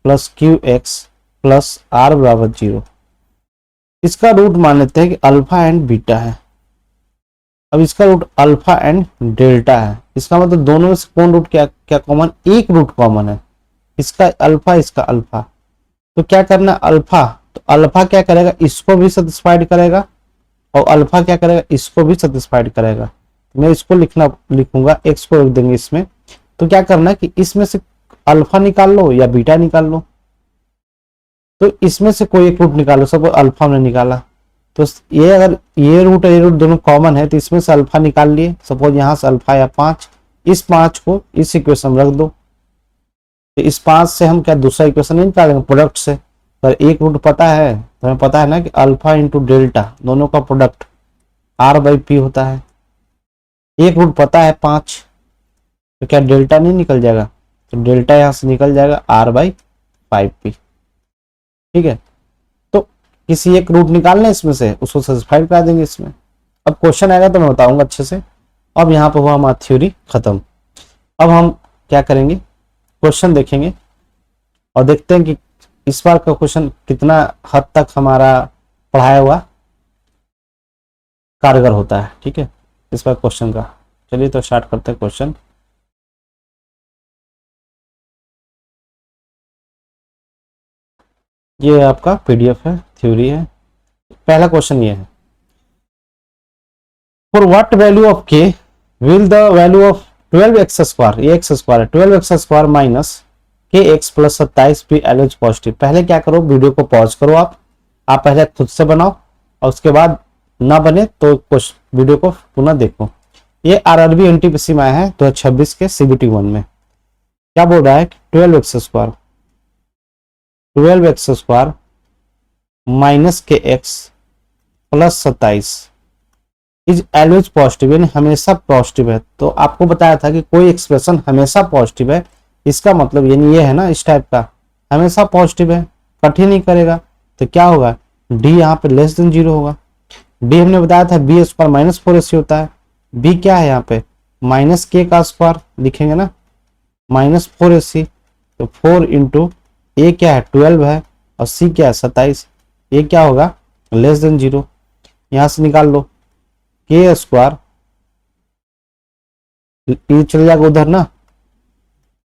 plus Q X plus R बराबर 0। इसका रूट मान लेते हैं कि अल्फा एंड बीटा है। अब इसका रूट अल्फा एंड डेल्टा है, इसका मतलब दोनों में से कौन रूट क्या क्या कॉमन, एक रूट कॉमन है, इसका अल्फा, इसका अल्फा। तो क्या करना, अल्फा, तो अल्फा क्या करेगा, इसको भी सेटिस्फाइड करेगा, और अल्फा क्या करेगा, इसको भी सेटिस्फाइड करेगा। मैं इसको लिखूंगा, एक्स को रख देंगे इसमें। तो क्या करना है कि इसमें से अल्फा निकाल लो या बीटा निकाल लो, तो इसमें से कोई एक रूट निकालो। सब अल्फा हमने निकाला, तो ये अगर ये रूट और ये रूट दोनों कॉमन है तो इसमें से अल्फा निकाल लिए। सपोज यहाँ से अल्फा या 5, इस 5 को इस इक्वेशन में रख दो, तो इस 5 से हम क्या दूसरा इक्वेशन नहीं निकालेंगे, प्रोडक्ट से। पर एक रूट पता है, तो हमें पता है ना कि अल्फा इंटू डेल्टा दोनों का प्रोडक्ट आर बाई पी होता है। एक रूट पता है 5, तो क्या डेल्टा नहीं निकल जाएगा, तो डेल्टा यहां से निकल जाएगा आर बाई 5p, ठीक है। तो किसी एक रूट निकालना है इसमें से, उसको सेटिस्फाइड करा देंगे इसमें। अब क्वेश्चन आएगा तो मैं बताऊंगा अच्छे से। अब यहाँ पे हुआ हमारा थ्योरी खत्म। अब हम क्या करेंगे, क्वेश्चन देखेंगे और देखते हैं कि इस बार का क्वेश्चन कितना हद तक हमारा पढ़ाया हुआ कारगर होता है, ठीक है, इस बार क्वेश्चन का। चलिए तो स्टार्ट करते हैं क्वेश्चन। ये आपका पीडीएफ है, थ्योरी है। पहला क्वेश्चन ये है, फॉर व्हाट वैल्यू ऑफ के will the value of 12x square, ये एक्स स्क्वायर है, 12x स्क्वायर माइनस के एक्स प्लस 27 भी एलएच पॉजिटिव। पहले क्या करो, वीडियो को पॉज करो, आप पहले खुद से बनाओ और उसके बाद ना बने तो कुछ वीडियो को पुनः देखो। ये आरआरबी एनटीपीसी में आया है 2026 के सीबीटी 1 में। क्या बोल रहा है, 12x स्क्वायर माइनस के x plus 27 is always positive, यानी हमेशा पॉजिटिव है। तो आपको बताया था कि कोई एक्सप्रेशन हमेशा पॉजिटिव है, इसका मतलब यानी ये है ना, इस टाइप का हमेशा पॉजिटिव है, कठिन नहीं करेगा। तो क्या होगा, डी यहाँ पे लेस देन 0 होगा। डी हमने बताया था बी स्क्वायर माइनस 4ac होता है, बी क्या है यहाँ पे, माइनस के का स्क्वायर लिखेंगे ना, -4ac, तो 4 इंटू ए क्या है 12 है और सी क्या है 27, ये क्या होगा लेस देन 0। यहां से निकाल लो के स्क्वायर, ये चल जाएगा उधर ना,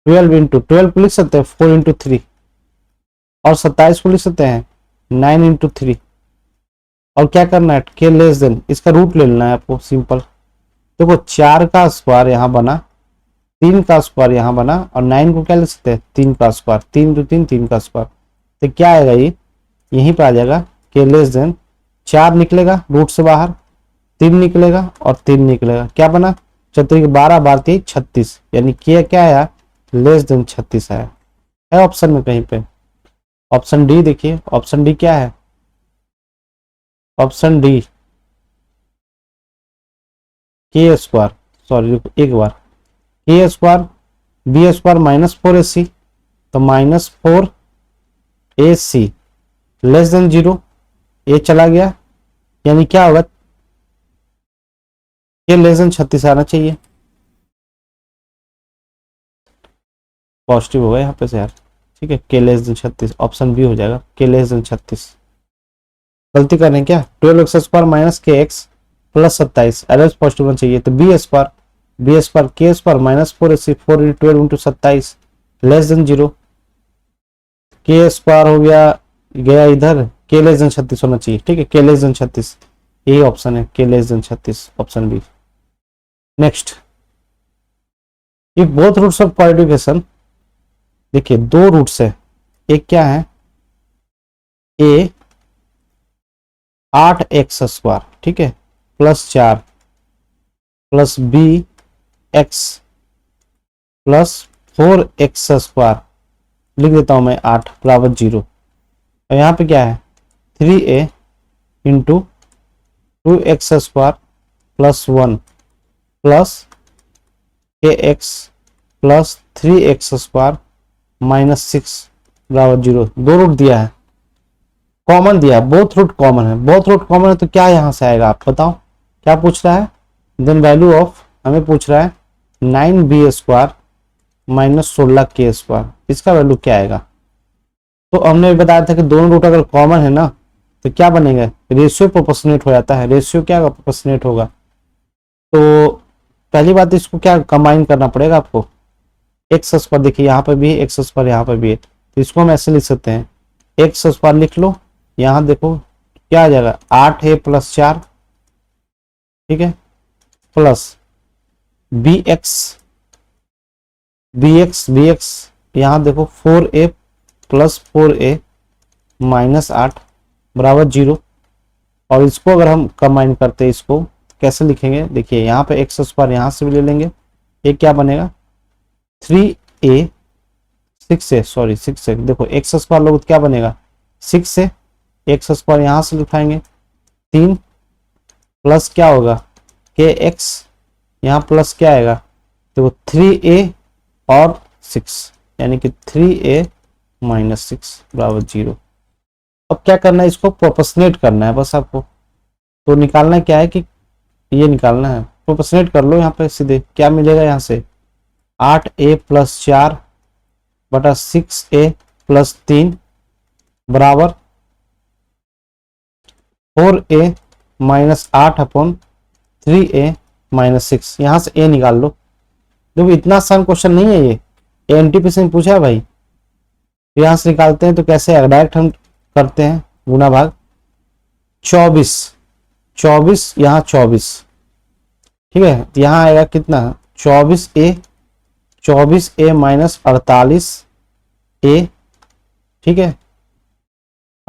12 इंटू 12 को लिख सकते हैं 4 इंटू 3, और 27 को लिख सकते हैं 9 इंटू 3। और क्या करना है के लेस देन, इसका रूट ले लेना है आपको, सिंपल। देखो 4 का स्क्वायर यहाँ बना, 3 का स्क्वायर यहाँ बना, और 9 को क्या लिख सकते हैं 3 का स्क्वायर, 3 इंटू 3 3 का स्क्वायर, तो क्या आएगा ये यहीं पे आ जाएगा के लेस देन, 4 निकलेगा रूट से बाहर, 3 निकलेगा और 3 निकलेगा, क्या बना 4 12 12 36, यानी के क्या आया लेस देन 36 आया है ऑप्शन में कहीं पे। ऑप्शन डी देखिए, ऑप्शन डी क्या है, ऑप्शन डी के स्क्वायर, सॉरी एक बार, के स्क्वायर बी स्क्वायर -4ac, तो -4ac लेस देन 0, ये चला गया, यानी क्या होगा के लेस देन 36 आना चाहिए, पॉजिटिव होगा यहाँ पे से यार, ठीक है, के लेस देन 36, ऑप्शन बी हो जाएगा के लेस देन 36। गलती कर रहे हैं क्या, 12x स्क्वायर माइनस के एक्स प्लस 27, एलएस पॉजिटिव होना चाहिए, तो बी स्क्वायर के square -4ac 4 into 12 into 27 less than 0, के स्क्वायर हो गया गया इधर, के लेस देन 36 होना चाहिए, ठीक है, के लेस देन 36, यही ऑप्शन है के less than 36, option B. Next, if both roots of positive equation, देखिए दो रूट्स है, एक क्या है ए 8x स्क्वायर, ठीक है, +4 plus B X plus 4x square, लिख देता हूं मैं 8 बराबर 0, और यहाँ पे क्या है 3a into 2x square plus 1 plus के एक्स प्लस 3x स्क्वायर -6 बराबर 0, दो रूट दिया है, कॉमन दिया है, बोथ रूट कॉमन है, बोथ रूट कॉमन है तो क्या यहां से आएगा आप बताओ, क्या पूछ रहा है, देन वैल्यू ऑफ, हमें पूछ रहा है 9b स्क्वायर -16k स्क्वायर, इसका वैल्यू क्या आएगा। तो हमने बताया था कि दोनों रूट अगर कॉमन है ना तो क्या बनेगा, रेशियो प्रोपोर्शनेट हो जाता है, रेशियो क्या प्रोपोर्शनेट होगा, तो पहली बात इसको क्या कंबाइन करना पड़ेगा आपको, एक्स स्क्वायर, देखिए यहाँ पे भी एक्स स्क्वायर यहाँ पे भी है, तो इसको हम ऐसे लिख सकते हैं, एक्स स्क्वायर लिख लो, यहाँ देखो क्या आ जाएगा 8 है प्लस 4, ठीक है, प्लस बी एक्स यहाँ देखो 4a प्लस 4a -8 बराबर 0, और इसको अगर हम कंबाइन करते हैं इसको कैसे लिखेंगे, देखिए यहाँ पे एक्स स्क्वायर यहाँ से भी ले लेंगे, ये क्या बनेगा 3a 6a सॉरी 6a, देखो एक्स स्क्वायर लोग क्या बनेगा 6a, एक्स स्क्वायर यहाँ से लिखाएंगे 3 प्लस क्या होगा के एक्स, यहाँ प्लस क्या आएगा, देखो 3a और 6, यानी कि 3a -6 बराबर 0। अब क्या करना है, इसको प्रोपोर्शनेट करना है बस आपको, तो निकालना क्या है कि ये निकालना है, प्रोपोर्शनेट कर लो यहाँ पे सीधे, क्या मिलेगा यहाँ से 8a प्लस 4 बटा 6a प्लस 3 बराबर 4a -8 अपॉन 3a -6, यहाँ से a निकाल लो। देखो इतना आसान क्वेश्चन नहीं है ये, एनटीपीसी में पूछा है भाई, यहाँ से निकालते हैं तो कैसे आएगा, डायरेक्ट हम करते हैं गुना भाग, 24 यहाँ 24, ठीक है, तो यहाँ आएगा कितना 24a -48a, ठीक है,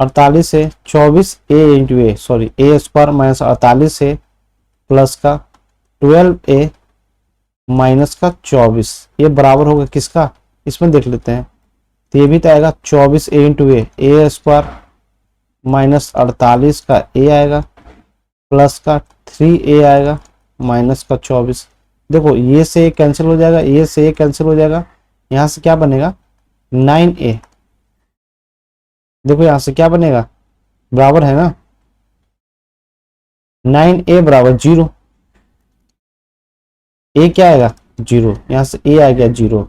48 है 24a into A, sorry a square -48 है प्लस का 12a माइनस का 24, ये बराबर होगा किसका, इसमें देख लेते हैं, तो ये भी तो आएगा 24a इंटू ए स्क्वायर -48 का a आएगा प्लस का 3a आएगा माइनस का 24, देखो ये से ये कैंसिल हो जाएगा, ये से ये कैंसिल हो जाएगा, यहाँ से क्या बनेगा 9a, देखो यहाँ से क्या बनेगा बराबर है ना 9a बराबर 0, ए क्या आएगा 0, यहाँ से ए आ गया 0,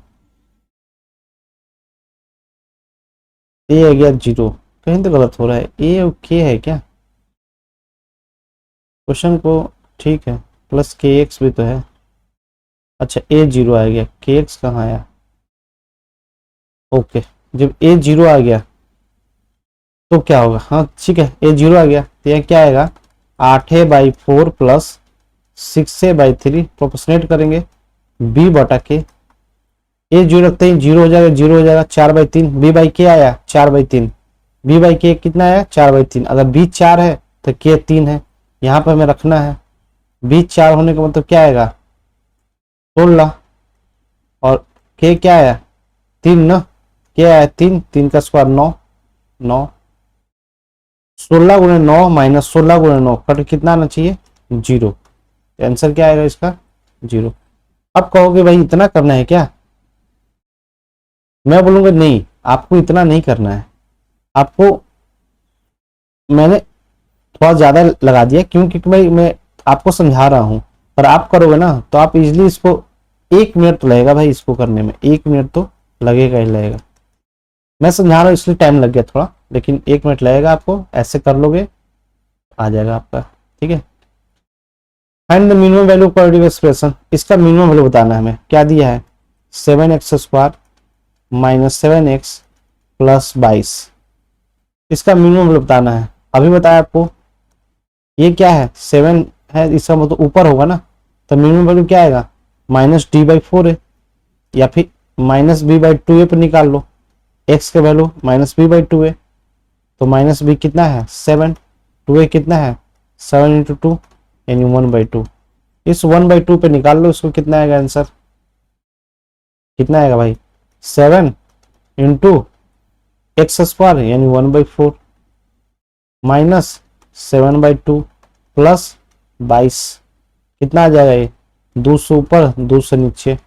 ए आ गया 0, कहीं तो गलत हो रहा है, ए और के है क्या क्वेश्चन को, ठीक है प्लस के एक्स भी तो है, अच्छा ए 0 आ गया, के एक्स कहाँ आया, ओके, जब ए 0 आ गया तो क्या होगा, हाँ ठीक है ए 0 आ गया तो यहाँ क्या आएगा 8a/4 प्लस 6a/3 प्रोपोर्शनेट करेंगे b बटा के, ए 0 रखते ही 0 हो जाएगा, 0 हो जाएगा 4/3, b बाई के आया 4/3, b बाई के कितना आया 4/3, अगर b 4 है तो के 3 है, यहाँ पर हमें रखना है b 4 होने का मतलब क्या आएगा 16, और के क्या आया 3 ना, क्या आया 3, 3 का स्क्वायर 9, 9, 16 गुणे 9 माइनस 16 गुणे 9 कट कितना आना चाहिए 0, आंसर क्या आएगा इसका 0। अब कहोगे भाई इतना करना है क्या, मैं बोलूंगा नहीं आपको इतना नहीं करना है, आपको मैंने थोड़ा ज्यादा लगा दिया क्योंकि मैं आपको समझा रहा हूं, पर आप करोगे ना तो आप इजीली इसको, 1 मिनट तो लगेगा भाई इसको करने में, 1 मिनट तो लगेगा ही लगेगा, मैं समझा रहा हूँ इसलिए टाइम लग गया थोड़ा, लेकिन 1 मिनट लगेगा आपको, ऐसे कर लोगे आ जाएगा आपका, ठीक है। Find the minimum value of quadratic expression, इसका मिनिमम वैल्यू बताना है हमें, क्या दिया है 7x² माइनस 7x प्लस 22, इसका मिनिमम वैल्यू बताना है, अभी बताया आपको ये क्या है 7 है, इसका मतलब ऊपर होगा ना, तो मिनिमम वैल्यू क्या आएगा -d/4 है, या फिर -b/2a पर निकाल लो, x का वैल्यू -b/2 है, तो -b कितना है 7, 2a कितना है 7 × 2 यानी 1/2, इस 1/2 पे निकाल लो, इसको कितना आएगा आंसर, कितना आएगा भाई 7 × x² यानी 1/4 माइनस 7/2 प्लस 22, कितना आ जाएगा ये 2 से ऊपर 2 से नीचे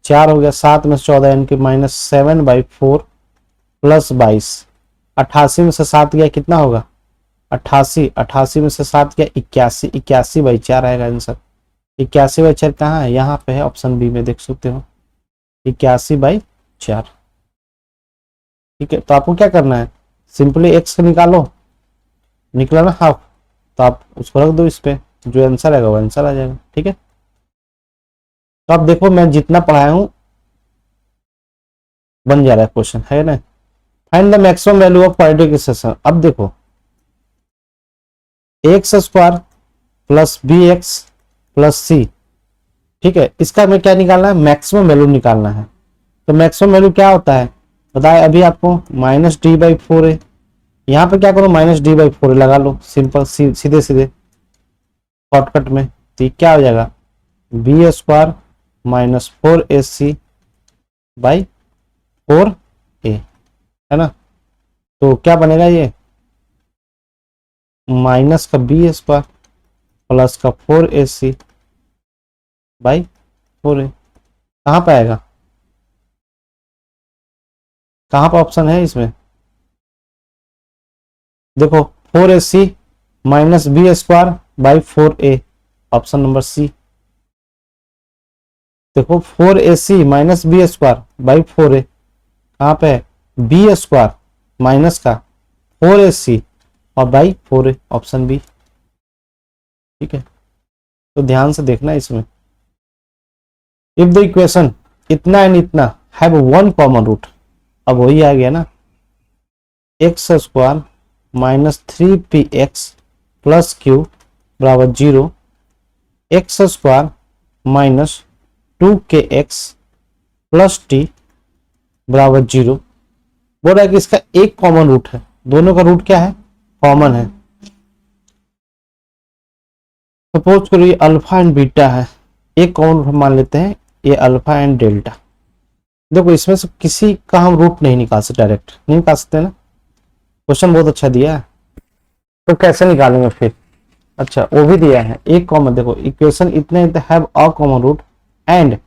4 हो गया, 7 में 14 यानी कि -7/4 प्लस 22, 88 में से 7 गया कितना होगा 88, 88 में से 7 गया 81, 81/4 आएगा आंसर, 81/4 कहाँ है, यहाँ पे है ऑप्शन बी में देख सकते हो 81/4, ठीक है। तो आपको क्या करना है सिंपली x निकालो, निकला ना हाफ, तो आप उसको रख दो इस पे, जो आंसर आएगा वो आंसर आ जाएगा, ठीक है। तो आप देखो मैं जितना पढ़ाया हूं बन जा रहा है क्वेश्चन, है ना। Find the maximum value of quadratic expression, अब देखो x² plus bx plus c, ठीक है, इसका हमें क्या निकालना है मैक्सिमम वैल्यू निकालना है, तो मैक्सिमम वैल्यू क्या होता है बताया अभी आपको -d/4 है, यहाँ पे क्या करो -d/4 लगा लो, सिंपल सीधे सीधे शॉर्टकट में, तो ये क्या हो जाएगा b² माइनस 4ac/4a, है ना, तो क्या बनेगा ये माइनस का b² प्लस का 4ac/4a, कहाँ पे आएगा, कहाँ पर ऑप्शन है इसमें, देखो 4ac minus b²/4a, option number C, देखो 4ac माइनस b²/4a कहाँ पे है b² माइनस का 4ac और बाई 4a, ऑप्शन बी, ठीक है। तो ध्यान से देखना इसमें, इफ द इक्वेशन इतना एंड इतना हैव वन कॉमन रूट, अब वही आ गया ना x² minus 3px plus q बराबर 0, x² minus 2kx plus t बराबर 0, बोल रहा है कि इसका एक कॉमन रूट है, दोनों का रूट क्या है कॉमन है, सपोज करो ये अल्फा एंड बीटा है, एक कॉमन रूट मान लेते हैं ये अल्फा एंड डेल्टा, देखो इसमें से किसी का हम रूट नहीं निकाल सकते, डायरेक्ट नहीं निकाल सकते ना, क्वेश्चन बहुत अच्छा दिया है, तो कैसे निकालेंगे फिर, अच्छा वो भी दिया है एक कॉमन, देखो इक्वेशन इतने have a common root and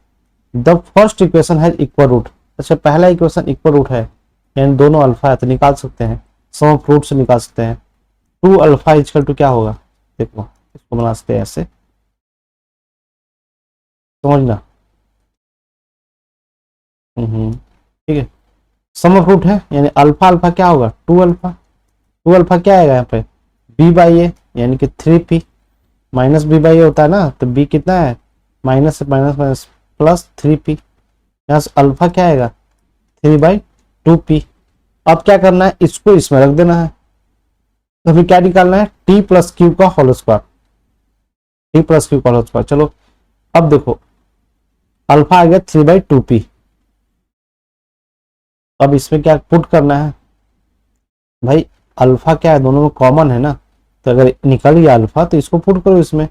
the first equation has equal root, अच्छा पहला इक्वेशन इक्वल रूट है यानी दोनों अल्फा है, तो निकाल सकते हैं सम ऑफ रूट से निकाल सकते हैं, 2 अल्फा इक्वल टू क्या होगा, देखो इसको बना सकते हैं ऐसे, समझना। ठीक है, सम ऑफ रूट है यानी अल्फा अल्फा क्या होगा, 2 अल्फा। 2 अल्फा क्या आएगा यहाँ पे, बी बाई ए यानी कि 3p, माइनस बी बाई ए होता है ना, तो बी कितना है, माइनस से माइनस माइनस प्लस 3p, यहाँ से अल्फा क्या आएगा 3/2p। अब क्या करना है, इसको इसमें रख देना है, तो अभी क्या निकालना है, t प्लस क्यू का whole square, T plus Q का होल स्क्वायर। चलो अब देखो अल्फा आ गया 3/2p। अब इसमें क्या पुट करना है भाई, अल्फा क्या है, दोनों में कॉमन है ना, तो अगर निकल गया अल्फा तो इसको पुट करो, इसमें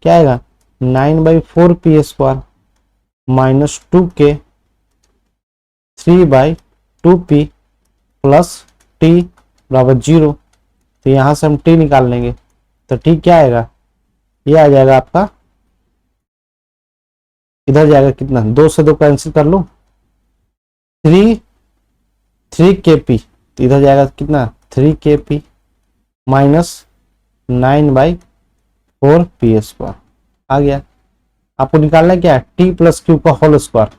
क्या आएगा 9/4p² minus 2k 3/2p plus t बराबर 0। तो यहां से हम t निकाल लेंगे, तो t क्या आएगा, ये आ जाएगा आपका, इधर जाएगा कितना, 2 से 2 कैंसिल कर लो, 3kp, तो इधर जाएगा कितना 3kp माइनस 9/4p² आ गया। आपको निकालना है क्या है, टी प्लस क्यू का whole square,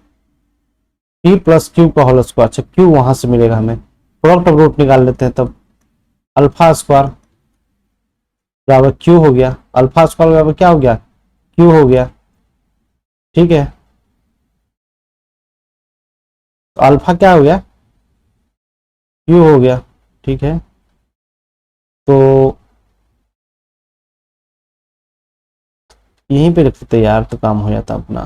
T plus Q का होल स्क्वायर। अच्छा क्यू वहां से मिलेगा हमें, प्रोडक्ट ऑफ रूट निकाल लेते हैं, तब अल्फा स्क्वायर बराबर क्यू हो गया, अल्फा स्क्वायर बराबर क्या हो गया, क्यू हो गया। ठीक है, तो अल्फा क्या हो गया, क्यू हो गया। ठीक है, तो यहीं पे रखते थे यार, तो काम हो जाता अपना।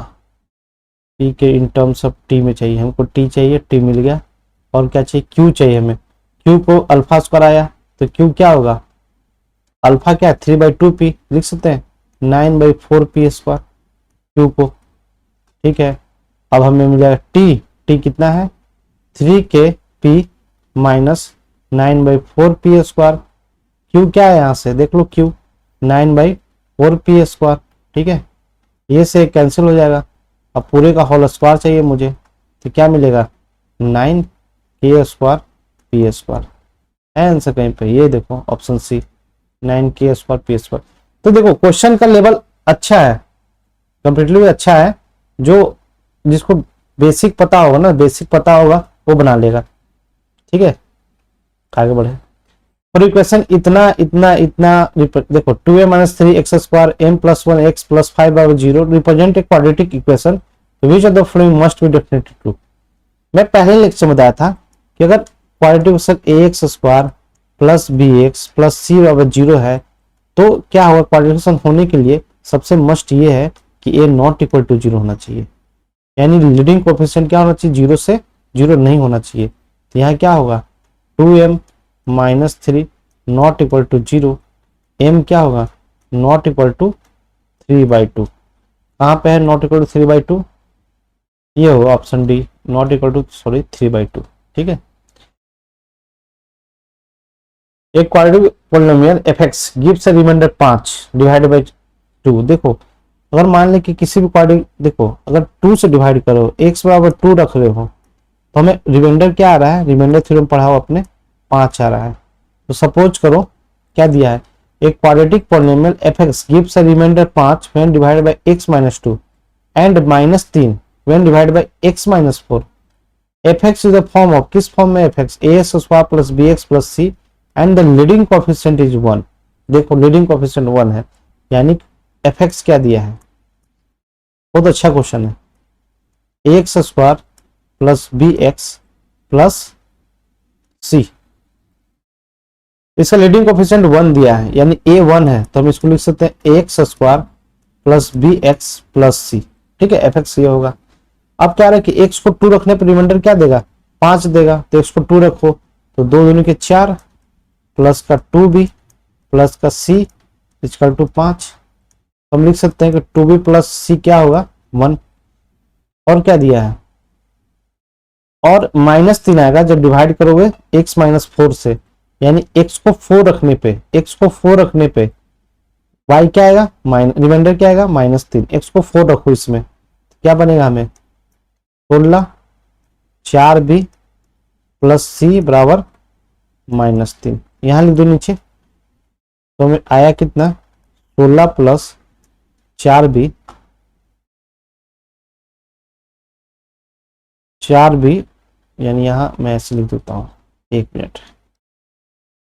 टी के इन टर्म्स ऑफ टी में चाहिए हमको, टी चाहिए, टी मिल गया, और क्या चाहिए, क्यू चाहिए हमें। क्यू को अल्फा स्क्वायर आया, तो क्यू क्या होगा, अल्फा क्या है 3/2p, लिख सकते हैं 9/4p² क्यू को। ठीक है, अब हमें मिल जाएगा टी, टी कितना है 3kp माइनस 9/4p²। क्यू क्या है, यहाँ से देख लो, क्यू 9/4p²। ठीक है, ये से कैंसिल हो जाएगा, अब पूरे का होल स्क्वायर चाहिए मुझे, तो क्या मिलेगा 9k² है आंसर कहीं पे, ये देखो ऑप्शन सी 9k² तो देखो क्वेश्चन का लेवल अच्छा है, कंप्लीटली अच्छा है, जो जिसको बेसिक पता होगा ना, बेसिक पता होगा वो बना लेगा। ठीक है, आगे बढ़े। और इक्वेशन इतना इतना इतना देखो 2a minus 3x² m plus 1x plus 5/0 represent a quadratic equation, which of the following must be definitely true. मैं पहले लेक्चर में बताया था कि अगर quadratic equation ax² plus bx plus c/0 है, तो क्या होगा, क्वाड्रेटिक इक्वेशन होने के लिए सबसे मस्ट ये है कि a नॉट इक्वल टू 0 होना चाहिए, यानी लीडिंग कोएफिशिएंट क्या होना चाहिए, 0 से 0 नहीं होना चाहिए। तो यहाँ क्या होगा 2m minus 3 not equal to 0, m क्या होगा नॉट इक्वल टू 3/2। कहाँ पे है नॉट इक्वल टू 3/2, ये होगा option D, not equal to 3/2। ठीक है, एक quadratic polynomial fx gives a remainder 5 divided by 2। देखो अगर मान ले कि किसी भी क्वाड्रेटिक, देखो अगर 2 से डिवाइड करो, x बराबर 2 रख रहे हो, तो हमें रिमाइंडर क्या आ रहा है, रिमाइंडर थ्योरम पढ़ा हो अपने, 5 आ रहा है। तो सपोज करो क्या दिया है, एक quadratic polynomial fx gives a remainder 5 when divided by x minus 2 and minus 3 when divided by x minus 4। fx is the form of, किस फॉर्म में fx, ax² plus bx plus c and the leading coefficient is 1। देखो leading coefficient 1 है, यानी fx क्या दिया है, बहुत अच्छा क्वेश्चन है, ax² plus bx plus c, इसका लीडिंग कोएफिशिएंट 1 दिया है, यानी a 1 है, तो हम इसको लिख सकते हैं ax² plus bx plus c। ठीक है, fx ये होगा। अब क्या रहा है कि x को 2 रखने पर रिमाइंडर क्या देगा 5 देगा, तो x को 2 रखो, तो 2 दूनी के 4 प्लस का 2b प्लस का c इक्वल टू 5। हम लिख सकते हैं कि 2b प्लस c क्या होगा 1। और क्या दिया है, और -3 आएगा जब डिवाइड करोगे x माइनस 4 से, यानी x को 4 रखने पे, x को 4 रखने पे y क्या आएगा, रिमाइंडर क्या आएगा -3, x को 4 रखो इसमें, क्या बनेगा हमें 16, 4b प्लस c बराबर -3, यहां लिख दो नीचे, तो हमें आया कितना 16 प्लस 4b 4b, यानी यहाँ मैं ऐसे लिख देता हूँ, 1 मिनट,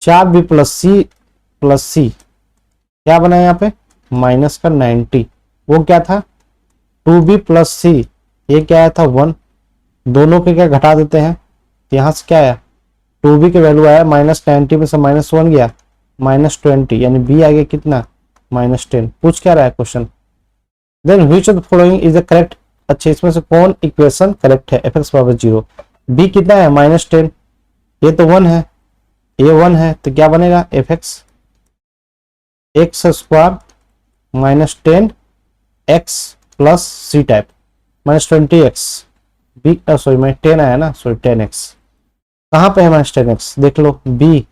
4b प्लस सी क्या बना यहाँ पे, माइनस का 90, वो क्या था 2b प्लस सी, ये क्या आया था 1, दोनों के क्या घटा देते हैं, यहाँ से क्या आया 2b के वैल्यू आया -90 में से -1 गया -20, यानी b आ गया कितना -10। पूछ क्या रहा है question, then which of the following is the correct, अच्छा इसमें से कौन इक्वेशन करेक्ट है, f(x = 0), b कितना है -10, ये तो 1 है, ये 1 है, तो क्या बनेगा f(x) x² -10 x plus C type -20x, B sorry मैं 10 आया ना, सॉरी 10x, कहाँ पे है -10x देख लो, b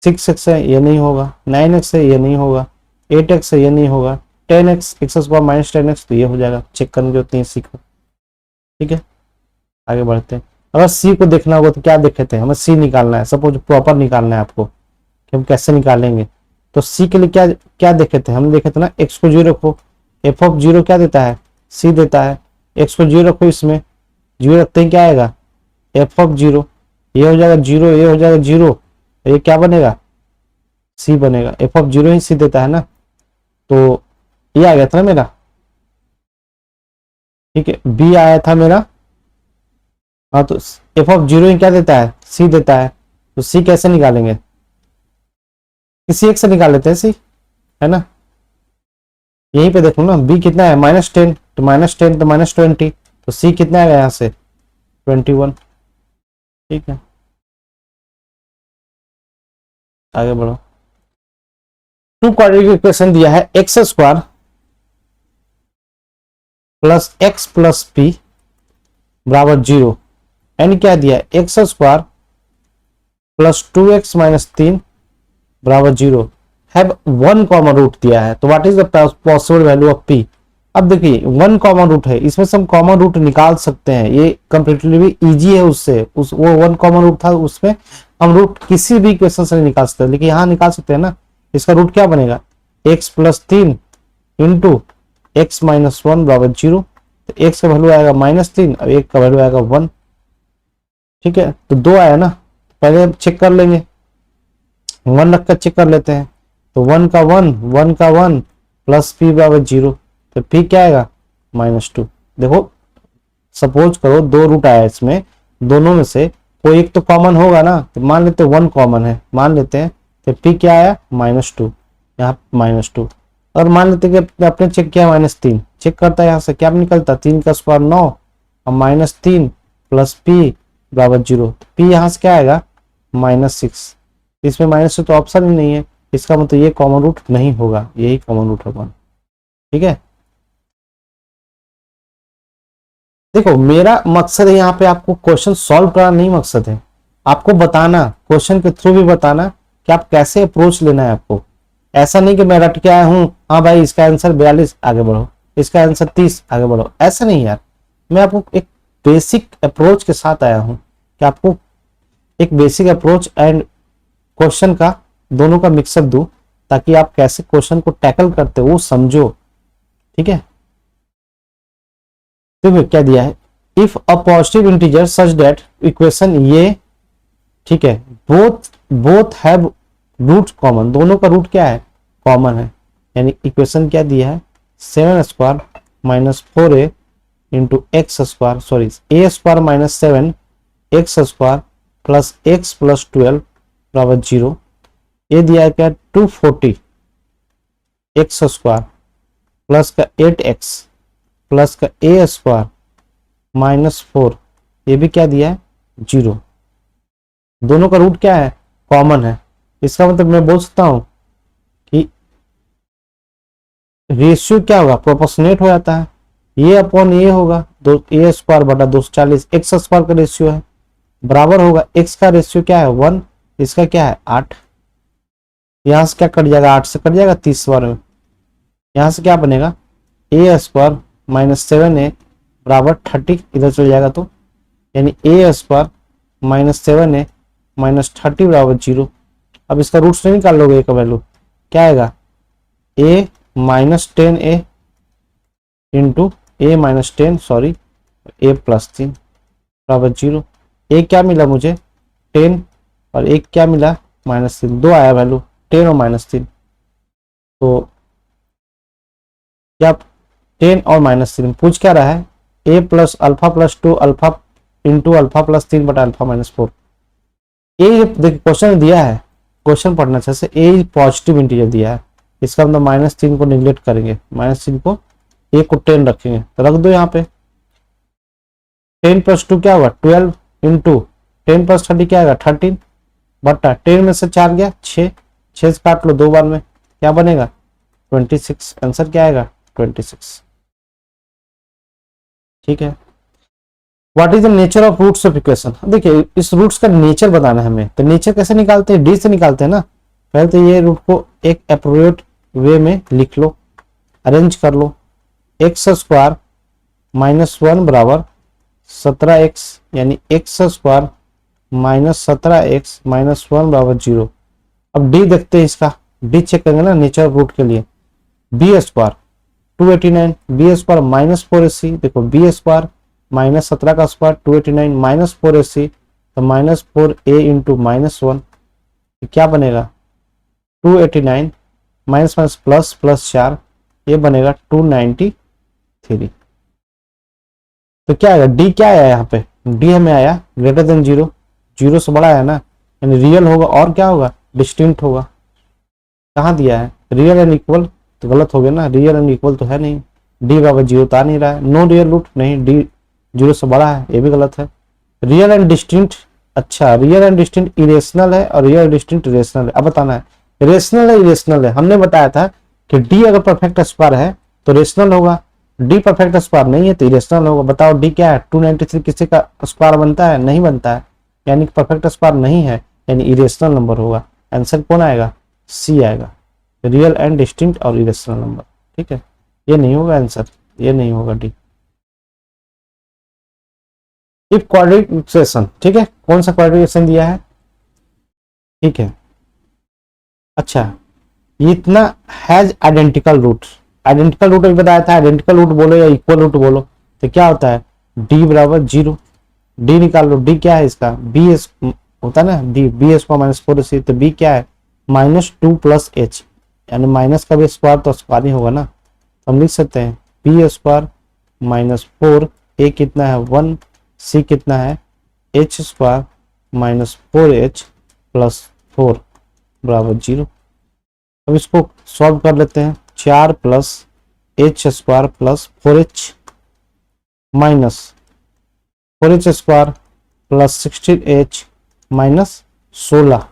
6x है ये नहीं होगा, 9x है ये नहीं होगा, 8x है ये नहीं होगा, 10x x² -10x तो ये हो जाएगा, चेक करने की जरूरत नहीं सीखो, ठीक है। आगे बढ़ते हैं, अगर c को देखना होगा तो क्या देखे थे, हमें c निकालना है, सपोज प्रॉपर निकालना है आपको कि हम कैसे निकालेंगे, तो c के लिए क्या क्या देखे थे, हमने देखे थे ना x को 0 रखो, f(0) क्या देता है c देता है, x को 0 रखो, इसमें 0 रखते हैं क्या आएगा f(0), ये हो जाएगा 0, ये हो जाएगा 0, ये क्या बनेगा c बनेगा, f(0) ही c देता है ना, तो ये आ गया था ना मेरा, ठीक है, b आया था मेरा, हाँ तो f(0) ही क्या देता है c देता है, तो c कैसे निकालेंगे, किसी एक से निकाल लेते हैं c, है ना, यहीं पे देखो ना b कितना है -10, तो -10 तो -20, तो c कितना आएगा यहाँ से 21, ठीक है। आगे बढ़ो, टू क्वाड्रेटिक इक्वेशन दिया है x² plus x plus p बराबर 0, यानी क्या दिया है x² प्लस 2x माइनस 3 बराबर 0, हैव 1 कॉमन रूट दिया है, तो what is the possible value of p। अब देखिए 1 कॉमन रूट है, इसमें से हम कॉमन रूट निकाल सकते हैं, ये कंप्लीटली भी इजी है, उससे वो 1 कॉमन रूट था, उसमें हम रूट किसी भी इक्वेशन से नहीं निकाल सकते, लेकिन यहाँ निकाल सकते हैं ना, इसका रूट क्या बनेगा x plus 3 into x minus 1 बराबर 0, तो x का वैल्यू आएगा -3 और 1 का वैल्यू आएगा 1, ठीक है, तो 2 आया ना, पहले हम चेक कर लेंगे, 1 रखकर चेक कर लेते हैं, तो 1 का 1 प्लस p बराबर 0, तो p क्या आएगा -2। देखो सपोज करो 2 रूट आया, इसमें दोनों में से कोई एक तो कॉमन होगा ना, तो मान लेते हैं 1 कॉमन है, मान लेते हैं, तो p क्या आया -2, यहाँ -2, और मान लेते हैं कि आपने चेक किया -3, चेक करता है यहाँ से क्या निकलता, 3 का स्क्वायर 9 और -3 प्लस p बराबर 0, p यहाँ से क्या आएगा -6, इसमें माइनस तो ऑप्शन ही नहीं है, इसका मतलब ये कॉमन रूट नहीं होगा, यही कॉमन रूट होगा, ठीक है। देखो मेरा मकसद है यहाँ पे आपको क्वेश्चन सॉल्व करना नहीं मकसद है, आपको बताना, क्वेश्चन के थ्रू भी बताना कि आप कैसे अप्रोच लेना है आपको, ऐसा नहीं कि मैं रट के आया हूँ, हाँ भाई इसका आंसर 42 आगे बढ़ो, इसका आंसर 30 आगे बढ़ो, ऐसा नहीं यार, मैं आपको एक बेसिक अप्रोच के साथ आया हूँ कि आपको एक बेसिक अप्रोच एंड क्वेश्चन का दोनों का मिक्सअप दूं, ताकि आप कैसे क्वेश्चन को टैकल करते हो वो समझो, ठीक है। तो क्या दिया है, if a positive integer such that equation ये, ठीक है, बोथ हैव रूट कॉमन, दोनों का रूट क्या है कॉमन है, यानी इक्वेशन क्या दिया है 7² minus 4a into x² sorry a² minus 7 x² plus x plus 12 बराबर 0, ये दिया है क्या 240 x² प्लस का 8x प्लस का a² माइनस 4, ये भी क्या दिया है 0, दोनों का रूट क्या है कॉमन है, इसका मतलब मैं बोल सकता हूं कि रेशियो क्या होगा प्रोपोर्शनेट हो जाता है, ये अपॉन ये होगा a² बटा 240, x² का रेशियो है, बराबर होगा x का रेशियो क्या है 1, इसका क्या है 8, यहां से क्या कट जाएगा 8 से कट जाएगा 30 बार में, यहां से क्या बनेगा a² माइनस 7a बराबर 30, इधर चल जाएगा तो यानी a² माइनस 7a माइनस 30 बराबर 0। अब इसका रूट से निकाल लोगे a का वैल्यू क्या आएगा a minus 10a into a minus 10 sorry a plus 3, बराबर 0। एक क्या मिला मुझे 10 और एक क्या मिला -3, दो आया वैल्यू 10 और -3। तो क्या 10 और -3 पूछ क्या रहा है, a plus alpha plus 2 alpha into alpha plus 3 बटा अल्फा -4। ये देखिए क्वेश्चन दिया है, क्वेश्चन पढ़ना अच्छे से। ए पॉजिटिव इंटीजर दिया है, इसका मतलब -3 को निगलेक्ट करेंगे, -3 को ए को 10 रखेंगे तो रख दो यहाँ पे। 10 प्लस 2 क्या होगा 12 इंटू 10 प्लस 30 क्या आएगा 13 बटा 10 में से 4 गया 6, 6 से काट लो 2 बार में, क्या बनेगा 26। आंसर क्या आएगा 26। ठीक है। What is the nature of roots of equation. देखिए इस रूट्स का नेचर बताना है हमें, तो नेचर कैसे निकालते हैं, डी से निकालते हैं ना। पहले तो ये रूट को एक अप्रोप्रिएट वे में लिख लो, अरेंज कर लो। एक्स स्क्वायर -1 बराबर 17x, यानी एक्स स्क्वायर -17x -1 बराबर 0। अब डी देखते हैं, इसका डी चेक करेंगे ना नेचर ऑफ रूट के लिए। B square 289, B square -4ac, देखो बी स्क्वायर -17 का स्क्वायर 289 -4ac, तो -4a इंटू -1 क्या बनेगा 289 माइनस माइनस प्लस प्लस 4, ये बनेगा 293। तो क्या आएगा डी, क्या आया यहाँ पे डी हमें आया ग्रेटर देन 0, 0 से बड़ा है ना, यानी रियल होगा और क्या होगा डिस्टिंक्ट होगा। कहाँ दिया है रियल एंड इक्वल, तो गलत हो गया ना, रियल एंड इक्वल तो है नहीं, डी बराबर 0 तो आ नहीं रहा है। नो रियल रूट नहीं, डी 0 से बड़ा है, ये भी गलत है। रियल एंड डिस्टिंक्ट, अच्छा रियल एंड डिस्टिंक्ट इरेशनल है और रियल डिस्टिंक्ट रेशनल है। अब बताना है रेशनल है इरेशनल है। हमने बताया था कि डी अगर परफेक्ट स्क्वायर है तो रेशनल होगा, डी परफेक्ट स्क्वायर नहीं है तो इरेशनल होगा। बताओ डी क्या है 293 किसी का स्क्वायर बनता है, नहीं बनता है, यानी परफेक्ट स्क्वायर नहीं है, यानी इरेशनल नंबर होगा। आंसर कौन आएगा सी आएगा, रियल एंड डिस्टिंक्ट और इरेशनल नंबर। ठीक है, ये नहीं होगा आंसर, ये नहीं होगा डी। इफ क्वाड्रेटिक इक्वेशन, ठीक है कौन सा क्वाड्रेटिक इक्वेशन दिया है, ठीक है। अच्छा इतना has identical root, identical root भी बताया था, आइडेंटिकल रूट बोलो या इक्वल रूट बोलो तो क्या होता है डी बराबर 0। डी निकाल लो, डी क्या है इसका बी एस होता है ना, डी बी स्क्वायर -4ac, तो बी क्या है -2 प्लस एच, यानी माइनस का भी स्क्वायर तो स्क्वायर ही होगा ना। तो हम लिख सकते हैं बी स्क्वायर -4, ए कितना है 1, सी कितना है एच स्क्वायर -4h प्लस 4 बराबर 0। अब इसको सॉल्व कर लेते हैं, 4 plus H square plus 4h minus 4h square plus 16h minus 16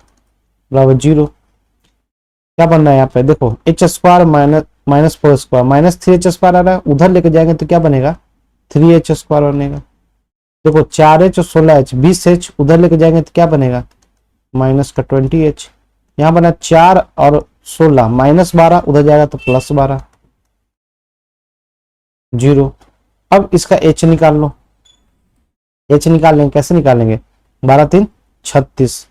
बराबर 0। क्या बन रहा है यहाँ पे देखो H square minus 4 square -3h square आ रहा है, उधर लेके जाएंगे तो क्या बनेगा 3h स्क्वायर बनेगा। देखो 4h और 16h 20h, उधर लेके जाएंगे तो क्या बनेगा माइनस का 20h। यहाँ बना 4 और 16 -12, उधर जाएगा तो +12 0। अब इसका h निकाल लो, h निकाल लेंगे, कैसे निकालेंगे 12 3 36,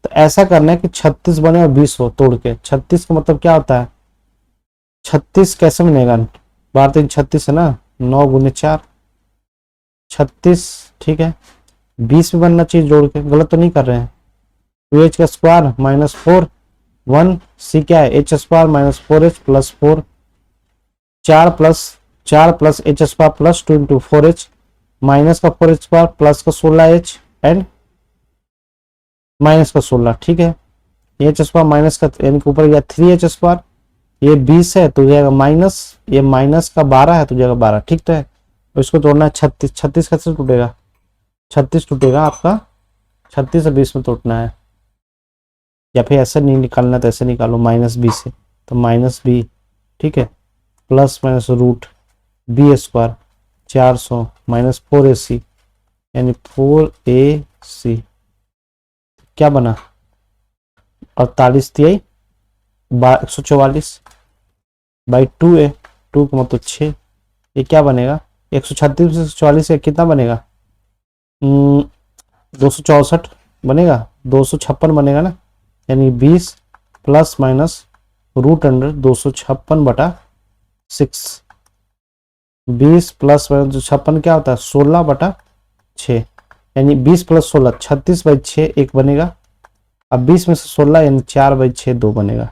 तो ऐसा करना है कि 36 बने और 20 हो तोड़ के। 36 का मतलब क्या होता है 36 कैसे बनेगा 12 3 36 है ना, 9 गुने 4 36, ठीक है 20 भी बनना चाहिए जोड़ के, गलत तो नहीं कर रहे हैं। 2h का स्क्वायर -4 1, सी क्या है H square -4h plus 4, 4 plus H square plus 2 into 4h minus का 4h स्क्वायर प्लस का 16h एंड माइनस का 16, ठीक है एच स्क्वायर माइनस का यानी कि ऊपर गया 3h स्क्वायर, ये 20 है तो जाएगा माइनस, ये माइनस का 12 है तो जाएगा 12, ठीक तो है। तो इसको तोड़ना है 36, 36 कैसे टूटेगा 36 टूटेगा आपका 36 से 20 में तोड़ना है, या फिर ऐसे नहीं निकालना तो ऐसे निकालो -b से, तो -b, ठीक है plus minus root B square 400 -4ac यानी 4ac, क्या बना 48 तिहाई 144 बाई 2a, 2 का मतलब 6, ये क्या बनेगा 136 से 144 से कितना बनेगा 264 बनेगा, 256 बनेगा ना, यानी 20 प्लस माइनस रूट अंडर 256 बटा 6, 20 प्लस माइनस 256 क्या होता है 16 बटा 6, यानी 20 + 16 36/6 1 बनेगा। अब 20 में से 16 यानी 4/6 2 बनेगा,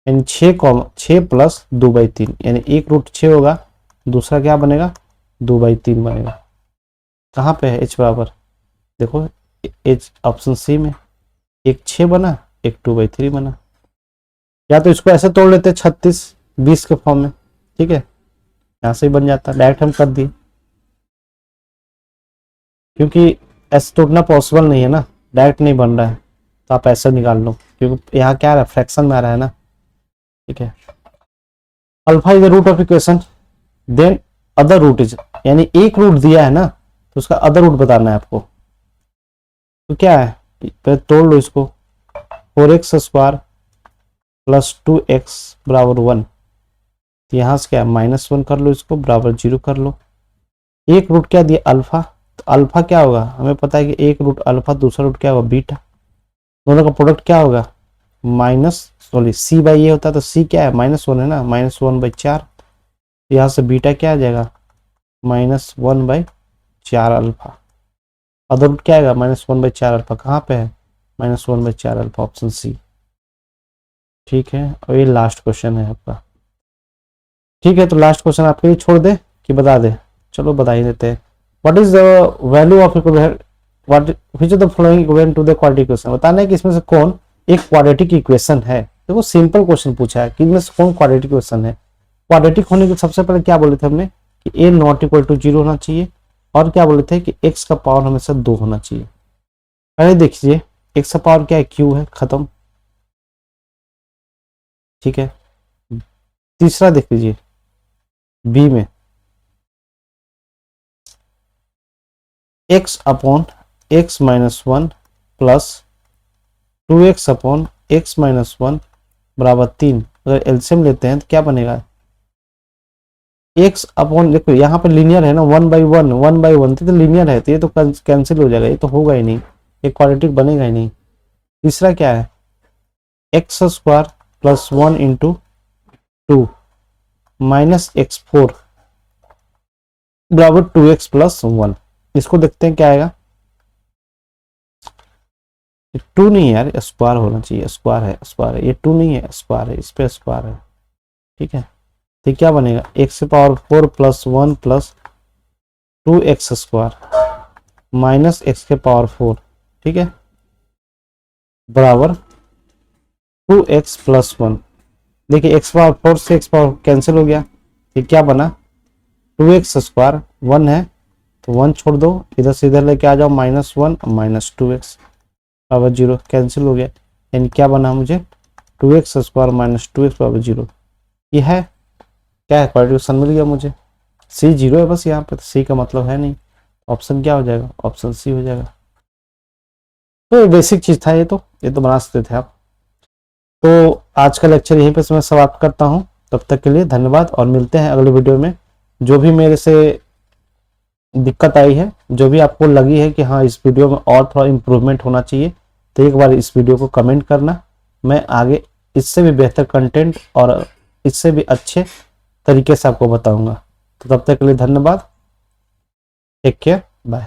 यानी 6 + 2/3 यानी एक रूट 6 होगा, दूसरा क्या बनेगा 2/3 बनेगा। कहाँ पे है h बराबर, देखो h ऑप्शन सी में, एक 6 बना एक 2/3 बना। या तो इसको ऐसे तोड़ लेते 36 20 के फॉर्म में, ठीक है, यहाँ से ही बन जाता, डायरेक्ट हम कर दिए, क्योंकि ऐसे तोड़ना पॉसिबल नहीं है ना, डायरेक्ट नहीं बन रहा है, तो आप ऐसे निकाल लो, क्योंकि यहाँ क्या है फ्रैक्शन में आ रहा है ना, ठीक है। Alpha is the root of equation, then other root is, यानी एक रूट दिया है ना तो उसका अदर रूट बताना है आपको। तो क्या है, पहले तोड़ लो इसको, 4x² + 2x = 1, यहां से क्या -1 कर लो, इसको बराबर 0 कर लो। एक रूट क्या दिया अल्फा, तो अल्फा क्या होगा हमें पता है कि एक रूट अल्फा, दूसरा रूट क्या होगा बीटा, दोनों का प्रोडक्ट क्या होगा c/a होता है, तो c क्या है -1 है ना, -1/4, यहाँ से बीटा क्या आ जाएगा -1/4 अल्फा, अदर रूट क्या आएगा -1/4 अल्फा, कहाँ पे है -1/4 अल्फा, ऑप्शन सी, ठीक है। और ये लास्ट क्वेश्चन है आपका, ठीक है। तो लास्ट क्वेश्चन आपके लिए छोड़ दे कि बता दे, चलो बता ही देते हैं। What is the value of equivalent, what which of the following equivalent to the quadratic equation, बताना है कि इसमें से कौन एक क्वाड्रेटिक इक्वेशन है। देखो सिंपल क्वेश्चन पूछा है कि इनमें से कौन क्वाड्रेटिक इक्वेशन है। क्वाड्रेटिक होने के सबसे पहले क्या बोले थे हमने कि a ≠ 0 होना चाहिए, और क्या बोले थे कि x का पावर हमेशा 2 होना चाहिए। पहले देखिए x का पावर क्या है q है, खत्म, ठीक है। तीसरा देख लीजिए b में x/(x-1) + 2x/(x-1) = 3। अगर एलसीएम लेते हैं तो क्या बनेगा, देखो यहाँ पे लीनियर है ना, 1/1 1/1 तो लीनियर है, तो ये तो कैंसिल हो जाएगा, ये तो होगा ही नहीं, ये क्वाड्रेटिक बनेगा ही नहीं। तीसरा क्या है x² + 1 × 2 - x4 = 2x + 1। इसको देखते हैं क्या आएगा, 2 नहीं है यार, स्क्वायर होना चाहिए, स्क्वायर है, स्क्वायर है, ये 2 नहीं है, स्क्वायर है, इस पे स्क्वायर है, ठीक है। तो क्या बनेगा x⁴ + 1 + 2x² - x⁴, ठीक है, बराबर 2x + 1। देखिए x⁴ से x⁴ कैंसिल हो गया, ये क्या बना 2x², 1 है तो 1 छोड़ दो, इधर से इधर लेके आ जाओ, -1 - 2x = 0, कैंसिल हो गया, यानी क्या बना मुझे 2x² - 2x = 0। ये है क्या है, क्वाड्रेटिक मिल गया मुझे, c 0 है बस, यहाँ पे तो c का मतलब है नहीं, ऑप्शन क्या हो जाएगा, ऑप्शन सी हो जाएगा। तो बेसिक चीज था, ये तो बना सकते थे आप। तो आज का लेक्चर यहीं पे मैं समाप्त करता हूँ, तब तक के लिए धन्यवाद, और मिलते हैं अगले वीडियो में। जो भी मेरे से दिक्कत आई है, जो भी आपको लगी है कि हाँ इस वीडियो में और थोड़ा इम्प्रूवमेंट होना चाहिए, तो एक बार इस वीडियो को कमेंट करना, मैं आगे इससे भी बेहतर कंटेंट और इससे भी अच्छे तरीके से आपको बताऊंगा। तो तब तक के लिए धन्यवाद, टेक केयर, बाय।